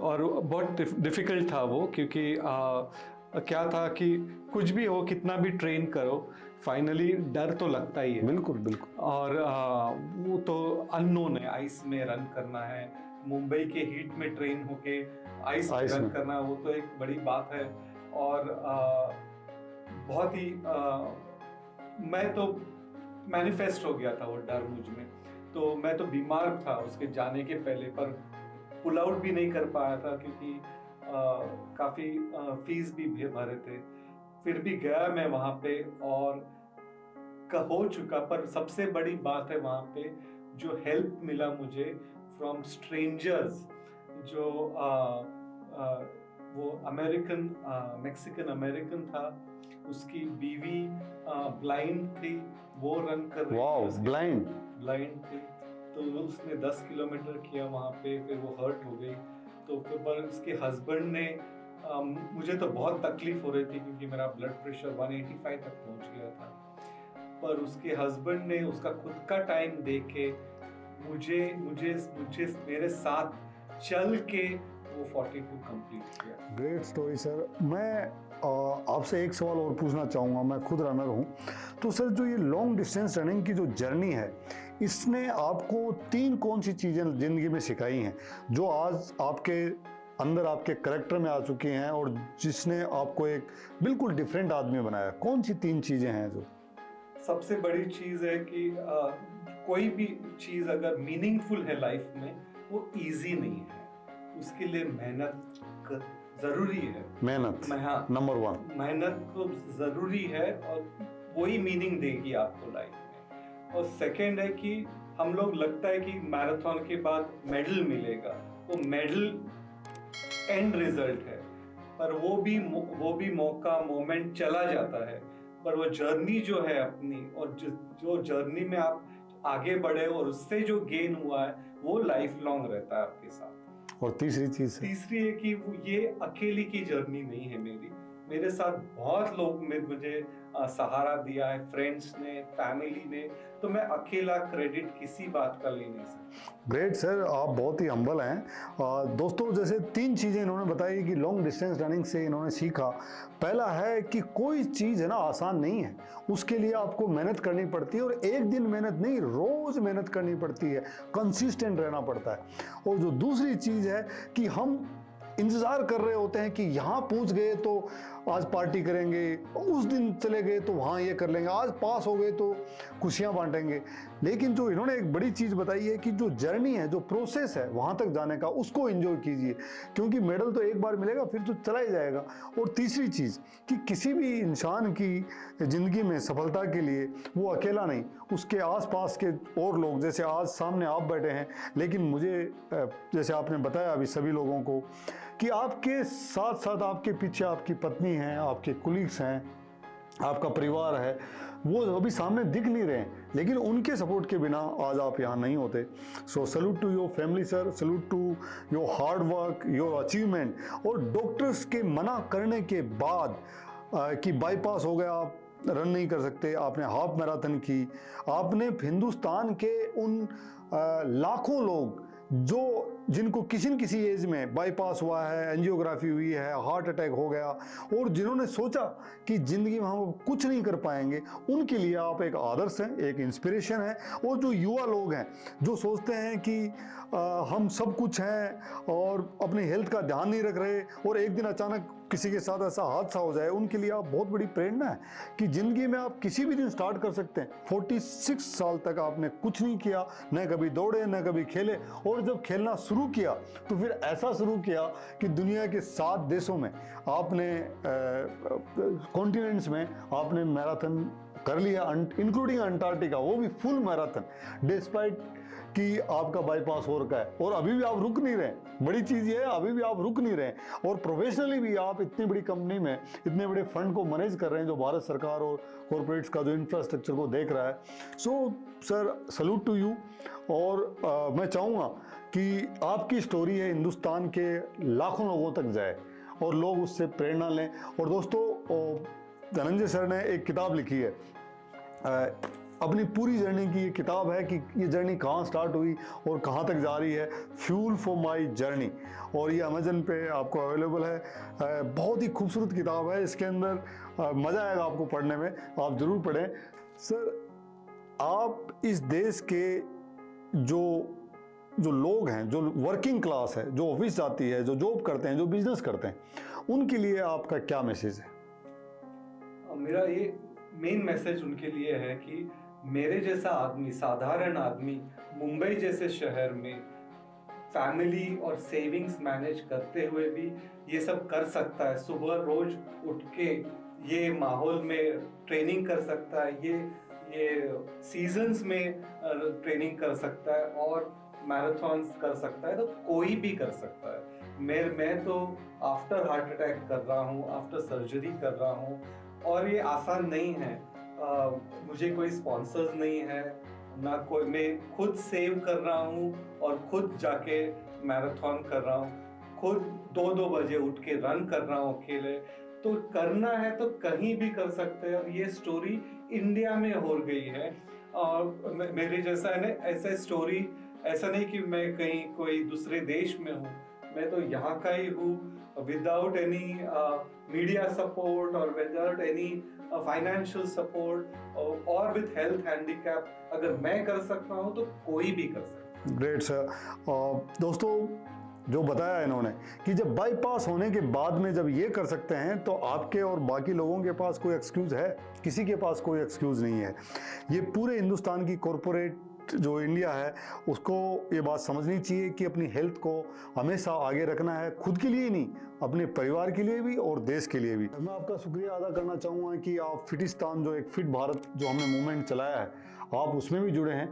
और बहुत डिफिकल्ट था वो, क्योंकि क्या था कि कुछ भी हो, कितना भी ट्रेन करो, फाइनली डर तो लगता ही है। बिल्कुल। और वो तो अननोन है, आइस में रन करना है, मुंबई के हीट में ट्रेन होके आइस में रन करना, वो तो एक बड़ी बात है। और बहुत ही मैं तो मैनिफेस्ट हो गया था वो डर मुझ में। तो मैं तो बीमार था उसके जाने के पहले, पर पुल आउट भी नहीं कर पाया था क्योंकि काफ़ी फीस भी भरे थे। फिर भी गया मैं वहाँ पे और हो चुका। पर सबसे बड़ी बात है वहाँ पे जो हेल्प मिला मुझे फ्रॉम स्ट्रेंजर्स, जो वो मैक्सिकन अमेरिकन था, उसकी बीवी ब्लाइंड थी, वो रन कर रही थी। ब्लाइंड थी, तो उसने 10 किलोमीटर किया वहाँ पे, फिर वो हर्ट हो गई। तो फिर पर उसके हस्बैंड ने मुझे तो बहुत तकलीफ हो रही थी क्योंकि मेरा ब्लड प्रेशर 185 तक पहुंच गया था। पर उसके हस्बैंड ने उसका खुद का टाइम दे के मुझे मुझे मुझे मेरे साथ चल के वो 42 कंप्लीट किया। Great story sir. मैं आपसे एक सवाल और पूछना चाहूँगा, मैं खुद रनर हूँ, तो सर जो ये लॉन्ग डिस्टेंस रनिंग की जो जर्नी है, इसने आपको तीन कौन सी चीज़ें ज़िंदगी में सिखाई हैं जो आज आपके अंदर, आपके करेक्टर में आ चुकी हैं और जिसने आपको एक बिल्कुल डिफरेंट आदमी बनाया? कौन सी तीन चीज़ें हैं जो? सबसे बड़ी चीज़ है कि कोई भी चीज़ अगर मीनिंगफुल है लाइफ में, वो इजी नहीं है, उसके लिए मेहनत ज़रूरी है। मेहनत, हाँ, नंबर वन। मेहनत तो ज़रूरी है और वही मीनिंग देगी आपको लाइफ में। और सेकंड है कि हम लोग लगता है कि मैराथन के बाद मेडल मिलेगा, वो मेडल एंड रिजल्ट है, पर वो भी मौका मोमेंट चला जाता है, पर वो जर्नी जो है अपनी, और जो जर्नी में आप आगे बढ़े और उससे जो गेन हुआ है वो लाइफ लॉन्ग रहता है आपके साथ। और तीसरी चीज तीसरी है कि ये अकेले की जर्नी नहीं है मेरे साथ बहुत लोग मुझे सहारा दिया है, फ्रेंड्स ने, फैमिली ने, तो मैं अकेला क्रेडिट किसी बात का ले नहीं सकता। ग्रेट सर, आप बहुत ही हम्बल हैं। दोस्तों, जैसे तीन चीज़ें इन्होंने बताई कि लॉन्ग डिस्टेंस रनिंग से इन्होंने सीखा। पहला है कि कोई चीज़ है ना आसान नहीं है, उसके लिए आपको मेहनत करनी पड़ती है, और एक दिन मेहनत नहीं, रोज़ मेहनत करनी पड़ती है, कंसिस्टेंट रहना पड़ता है। और जो दूसरी चीज़ है कि हम इंतज़ार कर रहे होते हैं कि यहाँ पहुँच गए तो आज पार्टी करेंगे, उस दिन चले गए तो वहाँ ये कर लेंगे, आज पास हो गए तो खुशियाँ बांटेंगे। लेकिन जो इन्होंने एक बड़ी चीज़ बताई है कि जो जर्नी है, जो प्रोसेस है वहाँ तक जाने का, उसको एंजॉय कीजिए, क्योंकि मेडल तो एक बार मिलेगा फिर तो चला ही जाएगा। और तीसरी चीज़ कि किसी भी इंसान की ज़िंदगी में सफलता के लिए वो अकेला नहीं, उसके आसपास के और लोग, जैसे आज सामने आप बैठे हैं, लेकिन मुझे जैसे आपने बताया अभी सभी लोगों को कि आपके साथ साथ आपके पीछे आपकी पत्नी है, आपके कुलीग्स हैं, आपका परिवार है, वो अभी सामने दिख नहीं रहे हैं, लेकिन उनके सपोर्ट के बिना आज आप यहाँ नहीं होते। So salute to your family sir, salute to your hard work, your achievement. और डॉक्टर्स के मना करने के बाद कि बाईपास हो गया, आप रन नहीं कर सकते, आपने हाफ मैराथन की, आपने हिंदुस्तान के उन लाखों लोग जिनको किसी न किसी एज में बाईपास हुआ है, एंजियोग्राफी हुई है, हार्ट अटैक हो गया, और जिन्होंने सोचा कि ज़िंदगी में हम कुछ नहीं कर पाएंगे, उनके लिए आप एक आदर्श हैं, एक इंस्पिरेशन है। और जो युवा लोग हैं जो सोचते हैं कि हम सब कुछ हैं और अपनी हेल्थ का ध्यान नहीं रख रहे, और एक दिन अचानक किसी के साथ ऐसा हादसा हो जाए, उनके लिए आप बहुत बड़ी प्रेरणा है कि ज़िंदगी में आप किसी भी दिन स्टार्ट कर सकते हैं। 46 साल तक आपने कुछ नहीं किया, न कभी दौड़े न कभी खेले, और जब खेलना शुरू किया तो फिर ऐसा शुरू किया कि दुनिया के 7 देशों में आपने, कॉन्टिनेंट्स में आपने मैराथन कर लिया, इंक्लूडिंग अंटार्कटिका, वो भी फुल मैराथन, डिस्पाइट कि आपका बाईपास हो रखा है, और अभी भी आप रुक नहीं रहे। बड़ी चीज़ ये है, अभी भी आप रुक नहीं रहे, और प्रोफेशनली भी आप इतनी बड़ी कंपनी में इतने बड़े फंड को मैनेज कर रहे हैं जो भारत सरकार और कॉर्पोरेट्स का जो इंफ्रास्ट्रक्चर को देख रहा है। So sir, salute to you. और मैं चाहूँगा कि आपकी स्टोरी है हिंदुस्तान के लाखों लोगों तक जाए और लोग उससे प्रेरणा लें। और दोस्तों, धनंजय सर ने एक किताब लिखी है, अपनी पूरी जर्नी की ये किताब है कि ये जर्नी कहाँ स्टार्ट हुई और कहाँ तक जा रही है, फ्यूल फॉर माय जर्नी, और ये अमेजन पे आपको अवेलेबल है। बहुत ही खूबसूरत किताब है, इसके अंदर मज़ा आएगा आपको पढ़ने में, आप ज़रूर पढ़ें। सर, आप इस देश के जो लोग हैं, जो वर्किंग क्लास है, जो ऑफिस जाती है, जो जॉब करते हैं, जो बिजनेस करते हैं, उनके लिए आपका क्या मैसेज है? मेरा ये मेन मैसेज उनके लिए है कि मेरे जैसा आदमी, साधारण आदमी, मुंबई जैसे शहर में फैमिली और सेविंग्स मैनेज करते हुए भी ये सब कर सकता है। सुबह रोज उठ के ये माहौल में ट्रेनिंग कर सकता है, ये सीजन्स में ट्रेनिंग कर सकता है और मैराथन्स कर सकता है, तो कोई भी कर सकता है। मैं तो आफ्टर हार्ट अटैक कर रहा हूँ, आफ्टर सर्जरी कर रहा हूँ, और ये आसान नहीं है। मुझे कोई स्पॉन्सर्स नहीं है, ना मैं खुद सेव कर रहा हूँ और खुद जाके मैराथन कर रहा हूँ। खुद 2-2 बजे उठ के रन कर रहा हूँ अकेले। तो करना है तो कहीं भी कर सकते हैं, और ये स्टोरी इंडिया में हो गई है। और मेरे जैसा है ना, ऐसा स्टोरी, ऐसा नहीं कि मैं कहीं कोई दूसरे देश में हूँ, मैं तो यहाँ का ही हूँ, विदाउट एनी मीडिया सपोर्ट और विदाउट एनी फाइनेंशियल सपोर्ट, और विथ हेल्थ हैंडीकैप। अगर मैं कर सकता हूँ तो कोई भी कर सकता है। Great sir. दोस्तों, जो बताया इन्होंने कि जब बाईपास होने के बाद में जब ये कर सकते हैं तो आपके और बाकी लोगों के पास कोई एक्सक्यूज़ है? किसी के पास कोई एक्सक्यूज़ नहीं है। ये पूरे हिंदुस्तान की कॉरपोरेट जो इंडिया है उसको ये बात समझनी चाहिए कि अपनी हेल्थ को हमेशा आगे रखना है, खुद के लिए ही नहीं, अपने परिवार के लिए भी और देश के लिए भी। मैं आपका शुक्रिया अदा करना चाहूँगा कि आप फिटिस्तान, जो एक फिट भारत जो हमने मूवमेंट चलाया है, आप उसमें भी जुड़े हैं।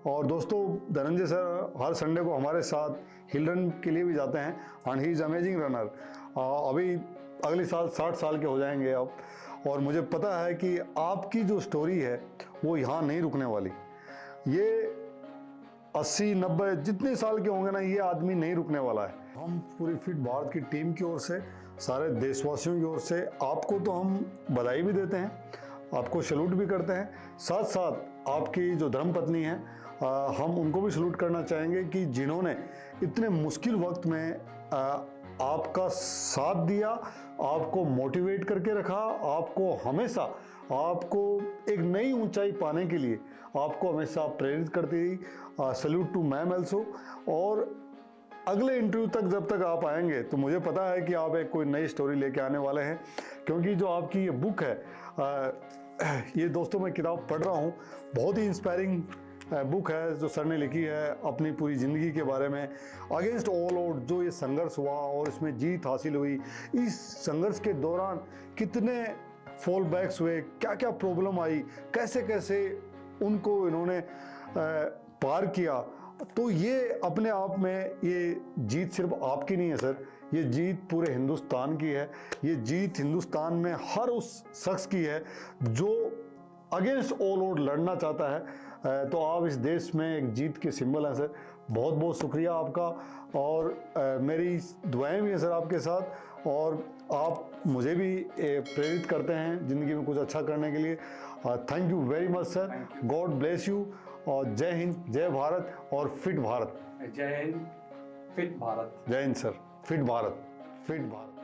और दोस्तों, धनंजय सर हर संडे को हमारे साथ हिल रन के लिए भी जाते हैं, and he is amazing runner. अभी अगले साल 60 साल के हो जाएंगे आप, और मुझे पता है कि आपकी जो स्टोरी है वो यहाँ नहीं रुकने वाली। ये 80-90 जितने साल के होंगे ना, ये आदमी नहीं रुकने वाला है। हम पूरी फिट भारत की टीम की ओर से, सारे देशवासियों की ओर से आपको तो हम बधाई भी देते हैं, आपको सैल्यूट भी करते हैं। साथ साथ आपकी जो धर्मपत्नी है, हम उनको भी सैल्यूट करना चाहेंगे कि जिन्होंने इतने मुश्किल वक्त में आपका साथ दिया, आपको मोटिवेट करके रखा, आपको हमेशा आपको एक नई ऊंचाई पाने के लिए आपको हमेशा प्रेरित करती रही। Salute to ma'am also. और अगले इंटरव्यू तक जब तक आप आएंगे तो मुझे पता है कि आप एक कोई नई स्टोरी लेके आने वाले हैं, क्योंकि जो आपकी ये बुक है, ये दोस्तों मैं किताब पढ़ रहा हूँ, बहुत ही इंस्पायरिंग बुक है जो सर ने लिखी है अपनी पूरी ज़िंदगी के बारे में। अगेंस्ट ऑल आउट जो ये संघर्ष हुआ और इसमें जीत हासिल हुई, इस संघर्ष के दौरान कितने फॉल बैक्स हुए, क्या क्या प्रॉब्लम आई, कैसे कैसे उनको इन्होंने पार किया। तो ये अपने आप में ये जीत सिर्फ आपकी नहीं है सर, ये जीत पूरे हिंदुस्तान की है। ये जीत हिंदुस्तान में हर उस शख्स की है जो अगेंस्ट ऑल आउट लड़ना चाहता है। तो आप इस देश में एक जीत के सिंबल हैं सर। बहुत बहुत शुक्रिया आपका, और मेरी दुआएं भी हैं सर आपके साथ, और आप मुझे भी प्रेरित करते हैं ज़िंदगी में कुछ अच्छा करने के लिए। Thank you very much sir. God bless you, और जय हिंद, जय भारत और फिट भारत। जय हिंद, फिट भारत। जय Hind sir. Fit Bharat, fit Bharat.